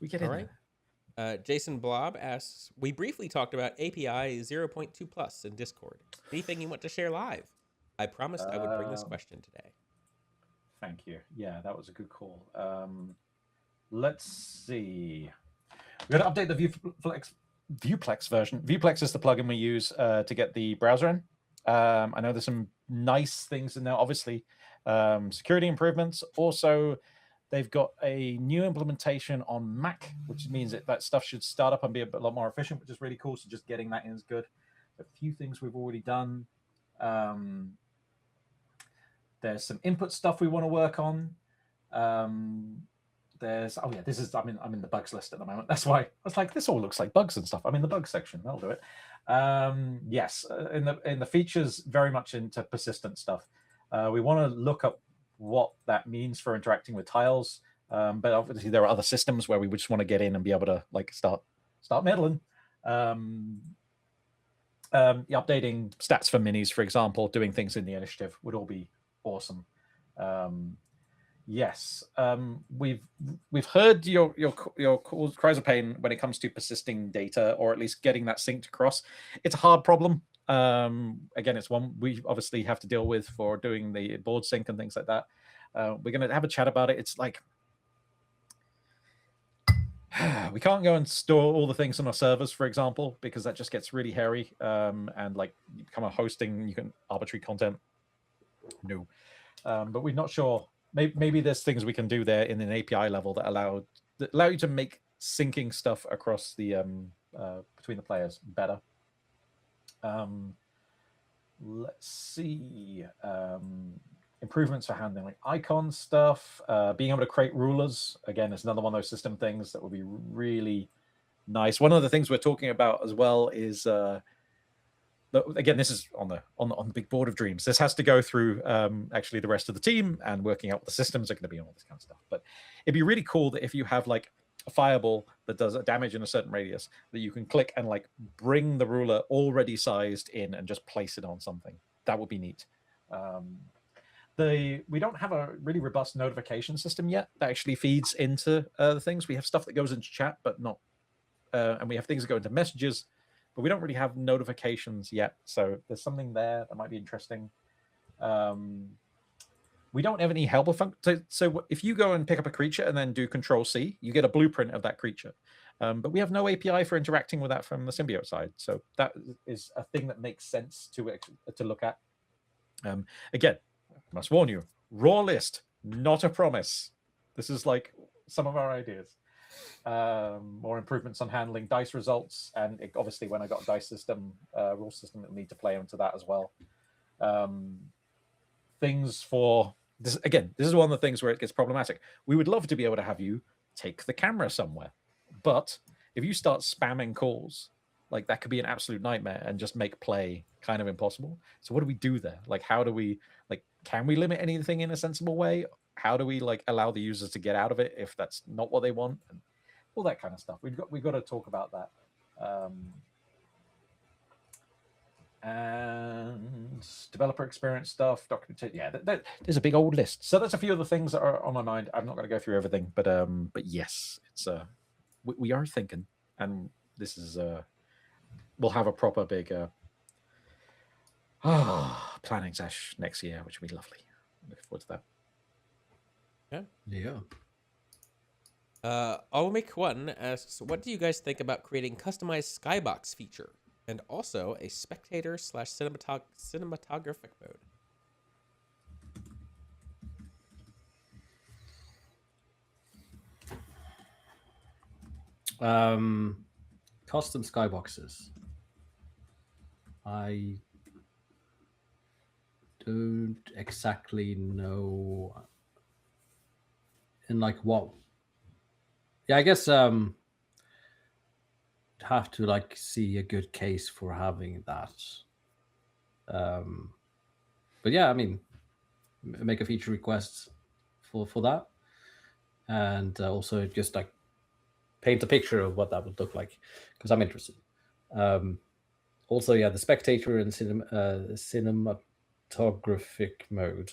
we get All in right. there. Jason Blob asks, we briefly talked about API 0.2 plus in Discord. Anything you want to share live? I promised I would bring this question today. Thank you. Yeah, that was a good call. Let's see. We're going to update the Viewplex version. Viewplex is the plugin we use to get the browser in. I know there's some nice things in there. Obviously, security improvements. Also, they've got a new implementation on Mac, which means that stuff should start up and be a lot more efficient, which is really cool. So just getting that in is good. A few things we've already done. There's some input stuff we want to work on. There's I'm in the bugs list at the moment. That's why I was like, this all looks like bugs and stuff. I'm in the bugs section. I'll do it. Yes, in the features, very much into persistent stuff. We want to look up what that means for interacting with tiles. But obviously there are other systems where we would just want to get in and be able to like start meddling. Updating stats for minis, for example, doing things in the initiative would all be awesome. Yes, we've heard your cries of pain when it comes to persisting data, or at least getting that synced across. It's a hard problem. Again, it's one we obviously have to deal with for doing the board sync and things like that. We're going to have a chat about it. It's like we can't go and store all the things on our servers, for example, because that just gets really hairy. And like you become a hosting, you can arbitrary content. No, but we're not sure. Maybe there's things we can do there in an API level that allow you to make syncing stuff across the between the players better. Let's see. Improvements for handling like icon stuff, being able to create rulers. Again, it's another one of those system things that would be really nice. One of the things we're talking about as well is again, this is on the big board of dreams. This has to go through actually the rest of the team and working out what the systems are going to be and all this kind of stuff. But it'd be really cool that if you have like a fireball that does a damage in a certain radius, that you can click and like bring the ruler already sized in and just place it on something. That would be neat. We don't have a really robust notification system yet that actually feeds into the things. We have stuff that goes into chat, but not, and we have things that go into messages, but we don't really have notifications yet. So there's something there that might be interesting. We don't have any helper function. So if you go and pick up a creature and then do Control-C, you get a blueprint of that creature. But we have no API for interacting with that from the Symbiote side. So that is a thing that makes sense to look at. Again, I must warn you, raw list, not a promise. This is like some of our ideas. More improvements on handling dice results, and obviously when I got a dice system, rule system, it'll need to play into that as well. Things for this, again, this is one of the things where it gets problematic. We would love to be able to have you take the camera somewhere, but if you start spamming calls, like that could be an absolute nightmare and just make play kind of impossible. So what do we do there? Like, how do we, like, can we limit anything in a sensible way? How do we like allow the users to get out of it if that's not what they want? And all that kind of stuff. We've got to talk about that. And developer experience stuff, documentation. Yeah, there's a big old list. So that's a few of the things that are on my mind. I'm not going to go through everything, but yes, it's we are thinking, and this is we'll have a proper big planning sesh next year, which will be lovely. Looking forward to that. Yeah. I'll make one asks, what do you guys think about creating customized Skybox feature and also a spectator / cinematographic mode? Custom skyboxes. I don't exactly know. And like what? Yeah, I guess have to like see a good case for having that. But yeah, I mean, make a feature request for that, and also just like paint a picture of what that would look like, because I'm interested. Also, yeah, the spectator and cinematographic mode.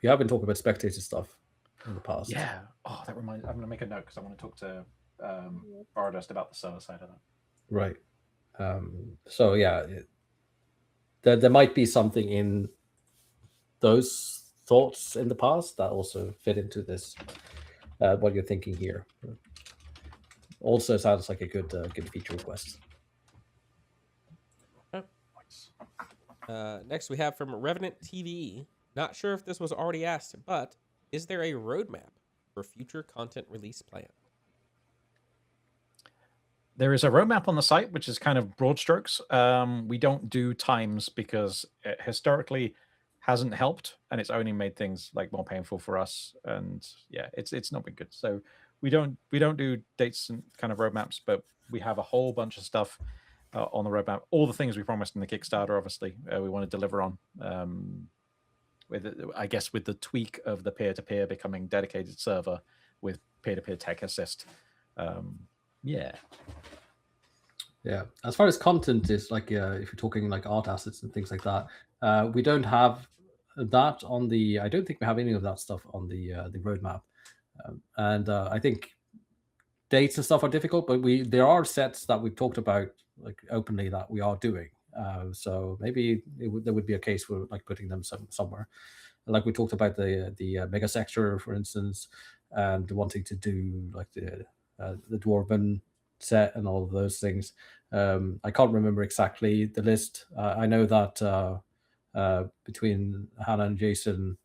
We have been talking about spectator stuff in the past. Yeah. Oh, that reminds. I'm going to make a note because I want to talk to Bardust about the server side of that. Right. So yeah, there might be something in those thoughts in the past that also fit into this. What you're thinking here also sounds like a good feature request. Next, we have from Revenant TV. Not sure if this was already asked, but is there a roadmap for future content release plan? There is a roadmap on the site, which is kind of broad strokes. We don't do times because it historically hasn't helped, and it's only made things like more painful for us. And yeah, it's not been good. So we don't do dates and kind of roadmaps, but we have a whole bunch of stuff on the roadmap. All the things we promised in the Kickstarter, obviously, we want to deliver on. With the tweak of the peer-to-peer becoming dedicated server with peer-to-peer tech assist. Yeah. As far as content is, like if you're talking like art assets and things like that, we don't have that on the. I don't think we have any of that stuff on the roadmap, and I think dates and stuff are difficult. But there are sets that we've talked about like openly that we are doing. So maybe there would be a case for like putting them somewhere. Like we talked about the mega sector, for instance, and wanting to do like the dwarven set and all of those things. I can't remember exactly the list. I know that between Hannah and Jason,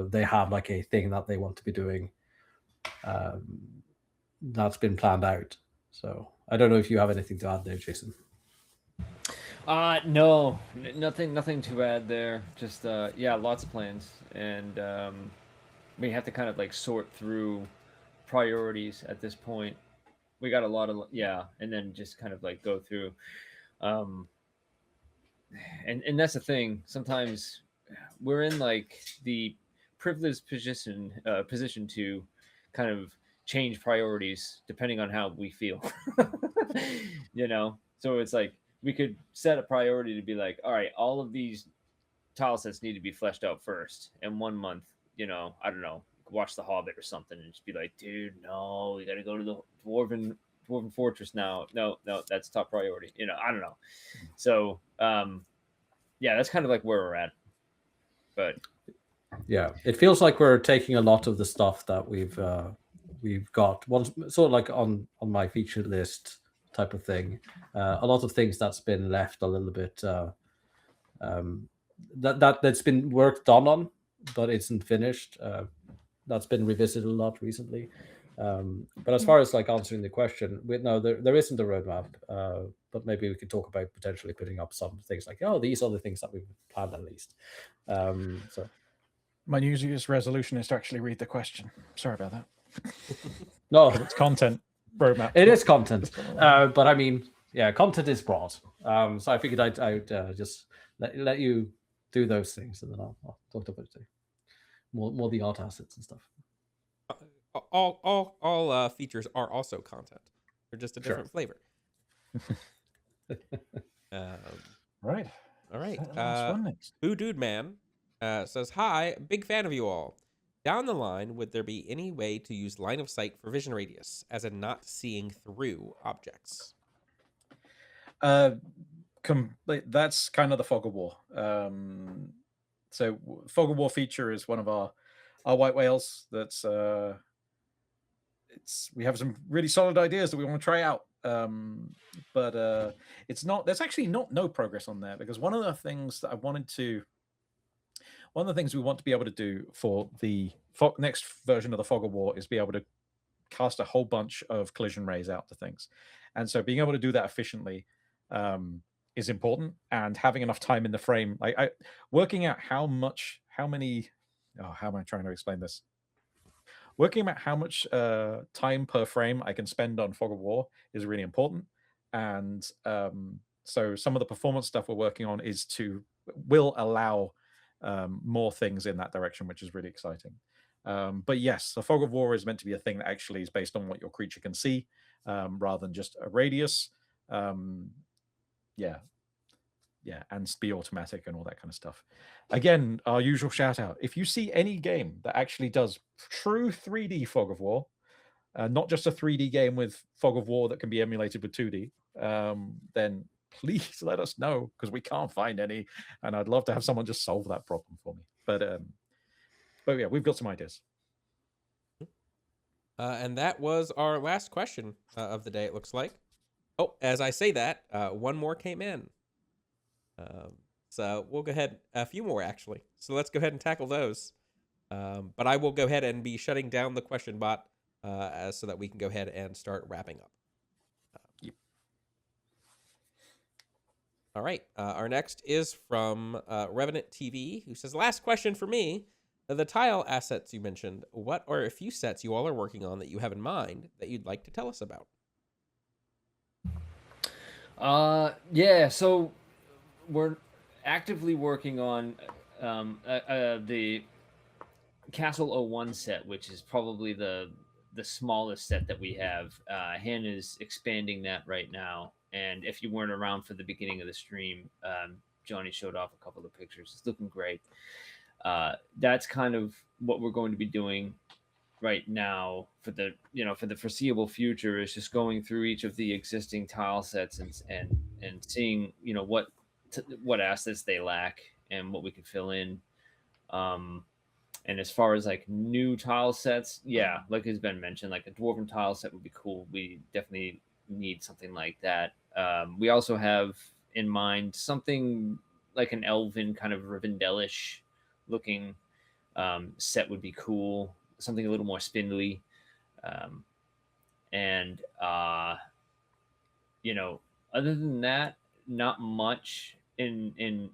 they have like a thing that they want to be doing. That's been planned out. So I don't know if you have anything to add there, Jason. No, nothing to add there. Just yeah, lots of plans, and we have to kind of like sort through priorities at this point. We got a lot of and then just kind of like go through, and that's the thing. Sometimes we're in like the privileged position to kind of change priorities depending on how we feel. So it's like we could set a priority to be like, all right, all of these tile sets need to be fleshed out first. And 1 month, I don't know, watch The Hobbit or something and just be like, dude, no, we got to go to the Dwarven Fortress now. No, that's top priority. I don't know. So, yeah, that's kind of like where we're at. But yeah, it feels like we're taking a lot of the stuff that we've got sort of like on my featured list type of thing. A lot of things that's been left a little bit that's been work done on, but isn't finished. That's been revisited a lot recently. But as far as like answering the question, there isn't a roadmap. But maybe we could talk about potentially putting up some things like, these are the things that we've planned at least. So my New Year's resolution is to actually read the question. Sorry about that. No, it's content roadmap. It is content, but I mean, yeah, content is broad. So I figured I'd just let you do those things, and then I'll talk about it more the art assets and stuff. All features are also content. They're just a different flavor. Right. All right. One next. Boo Dude Man says, hi, big fan of you all. Down the line, would there be any way to use line of sight for vision radius, as in not seeing through objects? that's kind of the Fog of War. So Fog of War feature is one of our white whales. That's we have some really solid ideas that we want to try out. But it's not. There's actually no progress on there, because one of the things that one of the things we want to be able to do for the next version of the Fog of War is be able to cast a whole bunch of collision rays out to things, and so being able to do that efficiently is important, and having enough time in the frame, working out how am I trying to explain this? Working out how much time per frame I can spend on Fog of War is really important, and so some of the performance stuff we're working on will allow more things in that direction, which is really exciting. But yes, the Fog of War is meant to be a thing that actually is based on what your creature can see, rather than just a radius. Yeah, and be automatic and all that kind of stuff. Again, our usual shout out: if you see any game that actually does true 3D Fog of War, not just a 3D game with Fog of War that can be emulated with 2D, then please let us know, because we can't find any, and I'd love to have someone just solve that problem for me. But yeah, we've got some ideas. And that was our last question of the day, it looks like. Oh, as I say that, one more came in. So we'll go ahead, a few more actually. So let's go ahead and tackle those. But I will go ahead and be shutting down the question bot so that we can go ahead and start wrapping up. Yep. All right. Our next is from Revenant TV, who says, last question for me. The tile assets you mentioned, what are a few sets you all are working on that you have in mind that you'd like to tell us about? Yeah, so we're actively working on the Castle 01 set, which is probably the smallest set that we have. Hannah's expanding that right now, and if you weren't around for the beginning of the stream, Jonny showed off a couple of pictures. It's looking great. That's kind of what we're going to be doing right now for the foreseeable future, is just going through each of the existing tile sets and seeing what assets they lack and what we could fill in. And as far as like new tile sets, yeah, like has been mentioned, like a dwarven tile set would be cool. We definitely need something like that. We also have in mind something like an elven kind of Rivendell-ish looking set would be cool. Something a little more spindly. And other than that, not much in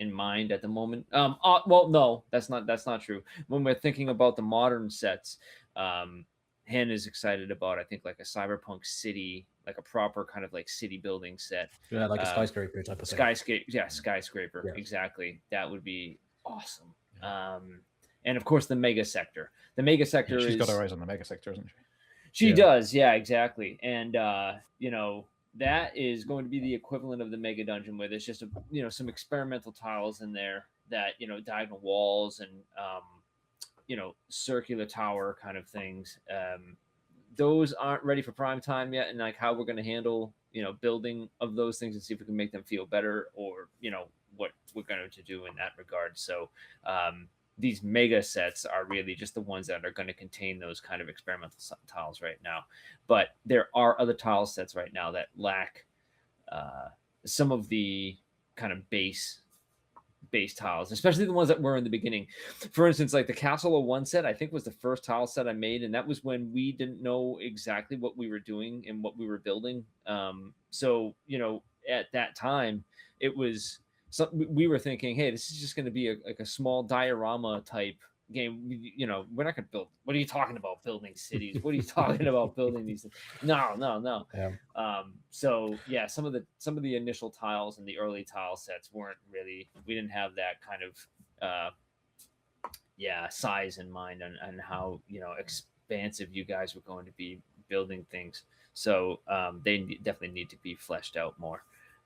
mind at the moment. Well, no, that's not true. When we're thinking about the modern sets, Hannah's excited about, I think, like a cyberpunk city, like a proper kind of like city building set. Yeah, like a skyscraper type of thing. Skyscraper. Yeah. Exactly. That would be awesome. And of course, the mega sector. The mega sector She's got her eyes on the mega sector, isn't she? She does, yeah, exactly. And that is going to be the equivalent of the mega dungeon, where there's just some experimental tiles in there that diagonal walls and circular tower kind of things. Those aren't ready for prime time yet, and like how we're going to handle building of those things and see if we can make them feel better, or what we're going to do in that regard. So these mega sets are really just the ones that are going to contain those kind of experimental tiles right now. But there are other tile sets right now that lack some of the kind of base tiles, especially the ones that were in the beginning. For instance, like the Castle 01 set, I think was the first tile set I made, and that was when we didn't know exactly what we were doing and what we were building. So at that time, it was we were thinking, hey, this is just going to be a small diorama type game. We're not going to build. What are you talking about building cities? What are you talking about building these things? No. Yeah. So yeah, some of the initial tiles and the early tile sets weren't really. We didn't have that kind of size in mind and how expansive you guys were going to be building things. So they definitely need to be fleshed out more.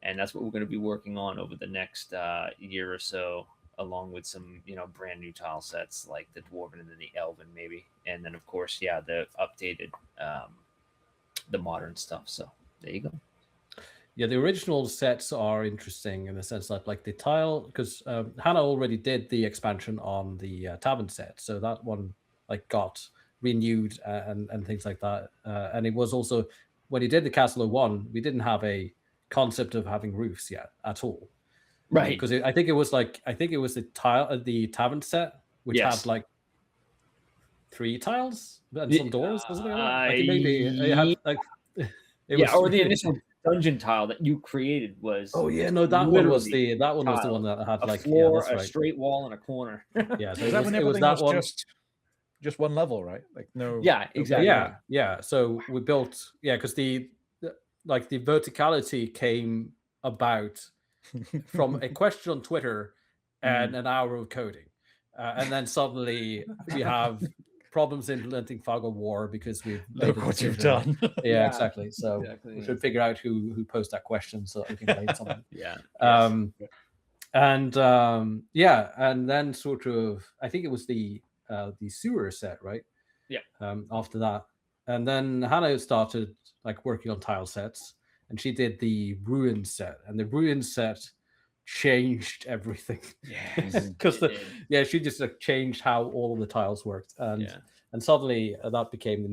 And that's what we're going to be working on over the next year or so, along with some, brand new tile sets like the Dwarven and then the Elven maybe. And then, of course, the updated, the modern stuff. So there you go. Yeah, the original sets are interesting in the sense that, like, the tile, because Hannah already did the expansion on the tavern set, so that one like got renewed and things like that. And it was also when he did the Castle of One, we didn't have a concept of having roofs yet at all, Right. because I think it was the tavern set which had like 3 tiles and some doors or something like that. Like maybe it had like or the initial dungeon tile that you created was. Oh yeah, no, that one was the one that had a like floor, that's right. a straight wall, and a corner. Yeah, so Is that when everything was just one level, right? Like no. Yeah, exactly. Yeah. So we built because the verticality came about from a question on Twitter and an hour of coding, and then suddenly we have problems implementing Fog of War because we've look what you've done. Yeah, exactly. So we should figure out who posed that question so that we can blame someone. And then sort of I think it was the sewer set, right? Yeah. After that, and then Hannah started like working on tile sets, and she did the ruin set, and the ruin set changed everything. Because she just like changed how all of the tiles worked, and suddenly that became the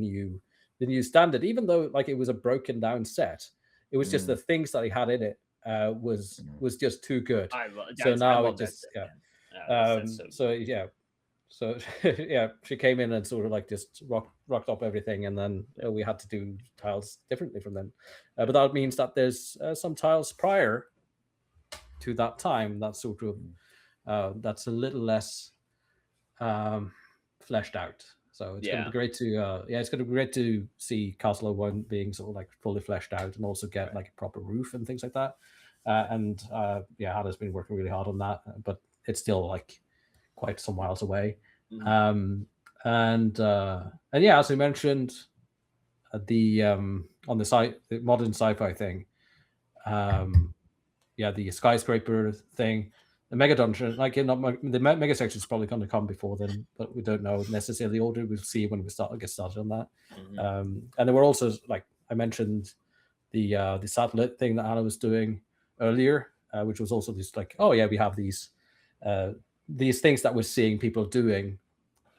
new standard. Even though like it was a broken down set, it was just the things that he had in it was just too good. So now it just So she came in and sort of like just rocked up everything, and then we had to do tiles differently from them. But that means that there's some tiles prior to that time that sort of that's a little less fleshed out. So it's going to be great to it's going to be great to see Castle of One being sort of like fully fleshed out, and also get like a proper roof and things like that. Hannah's been working really hard on that, but it's still like quite some miles away. As we mentioned, the on the site, the modern sci-fi thing, the skyscraper thing, the mega dungeon, like the mega section is probably going to come before then, but we don't know necessarily the order. We'll see when we get started on that. And there were also, like I mentioned, the satellite thing that Hannah was doing earlier, which was also this like, we have these things that we're seeing people doing,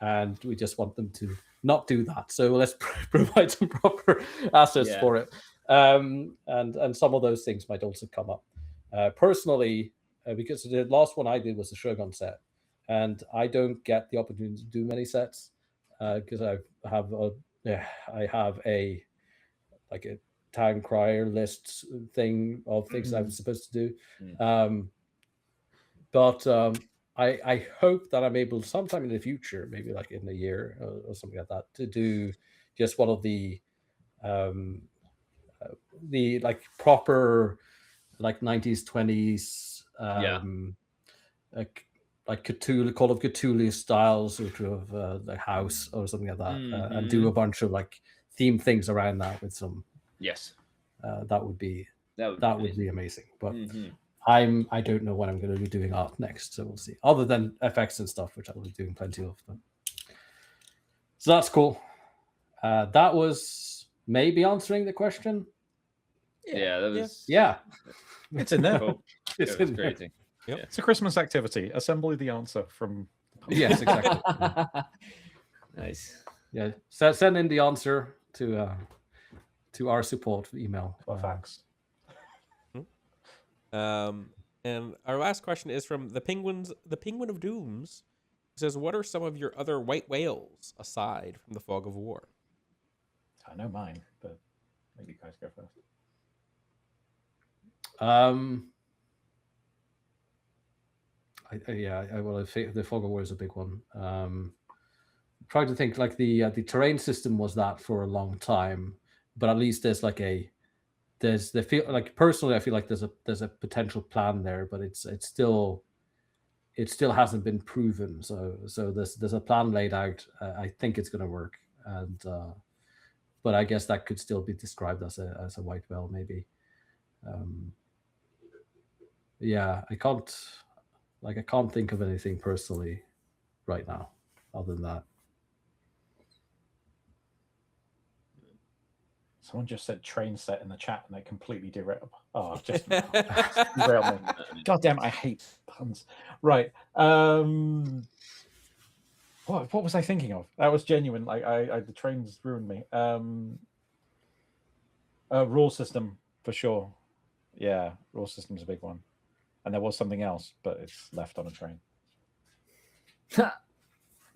and we just want them to not do that. So let's provide some proper assets for it. And some of those things might also come up. Personally, because the last one I did was the Shogun set, and I don't get the opportunity to do many sets because I have a town crier list thing of things I'm supposed to do. But I hope that I'm able sometime in the future, maybe like in a year or something like that, to do just one of the like proper like 90s 20s like Cthulhu, Call of Cthulhu style sort of the house or something like that, and do a bunch of like theme things around that with some that would be amazing. But I don't know when I'm going to be doing art next, so we'll see. Other than effects and stuff, which I will be doing plenty of them. So that's cool. That was maybe answering the question. Yeah, that was. Yeah, it's in there. Cool. It's crazy. Yep. It's a Christmas activity. Assemble the answer from. Yes, exactly. Nice. Yeah, send in the answer to our support email. Thanks. And our last question is from the Penguin of Dooms. It says, "What are some of your other white whales aside from the Fog of War?" I know mine, but maybe you guys go first. The Fog of War is a big one. Trying to think, like the terrain system was that for a long time, but at least there's like personally I feel like there's a potential plan there, but it still hasn't been proven. So there's a plan laid out. I think it's going to work, and but I guess that could still be described as a white whale maybe. I can't think of anything personally right now other than that. Someone just said train set in the chat and they completely derailed. Oh, just derailed me. God damn, I hate puns. Right. What was I thinking of? That was genuine. Like the trains ruined me. Rule system for sure. Yeah, rule system's a big one. And there was something else, but it's left on a train.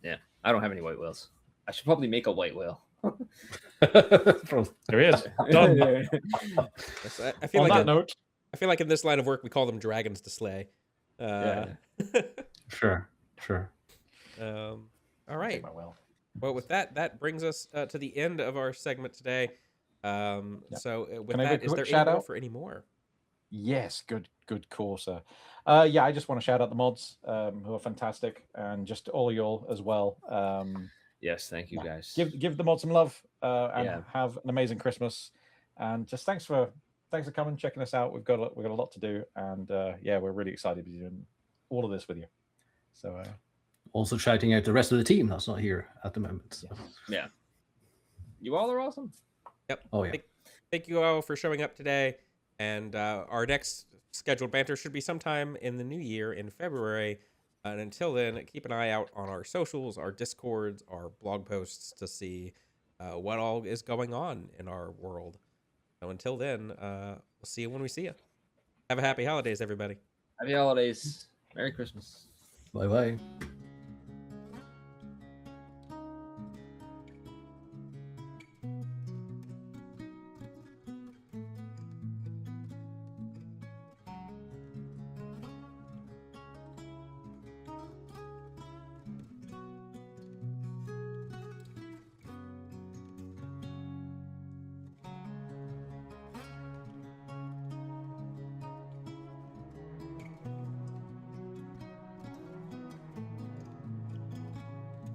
Yeah, I don't have any white whales. I should probably make a white whale. There he is. Done. Yes, I feel On like that note, I feel like in this line of work we call them dragons to slay. Sure. All take right. my will. Well, with that brings us to the end of our segment today. So with Can I have that, a is quick there shout any more out? for any more? Yes, good call, sir. Yeah, I just want to shout out the mods who are fantastic, and just all y'all as well. Yes, thank you guys. Give the mods some love, and Yeah. have an amazing Christmas. And just thanks for coming, checking us out. We've got a lot to do, and yeah, we're really excited to be doing all of this with you. So Also shouting out the rest of the team that's not here at the moment. So. Yeah. You all are awesome. Yep. Oh yeah. Thank you all for showing up today. And our next scheduled banter should be sometime in the new year in February. And until then, keep an eye out on our socials, our Discords, our blog posts to see what all is going on in our world. So until then, we'll see you when we see you. Have a happy holidays, everybody. Happy holidays. Merry Christmas. Bye bye.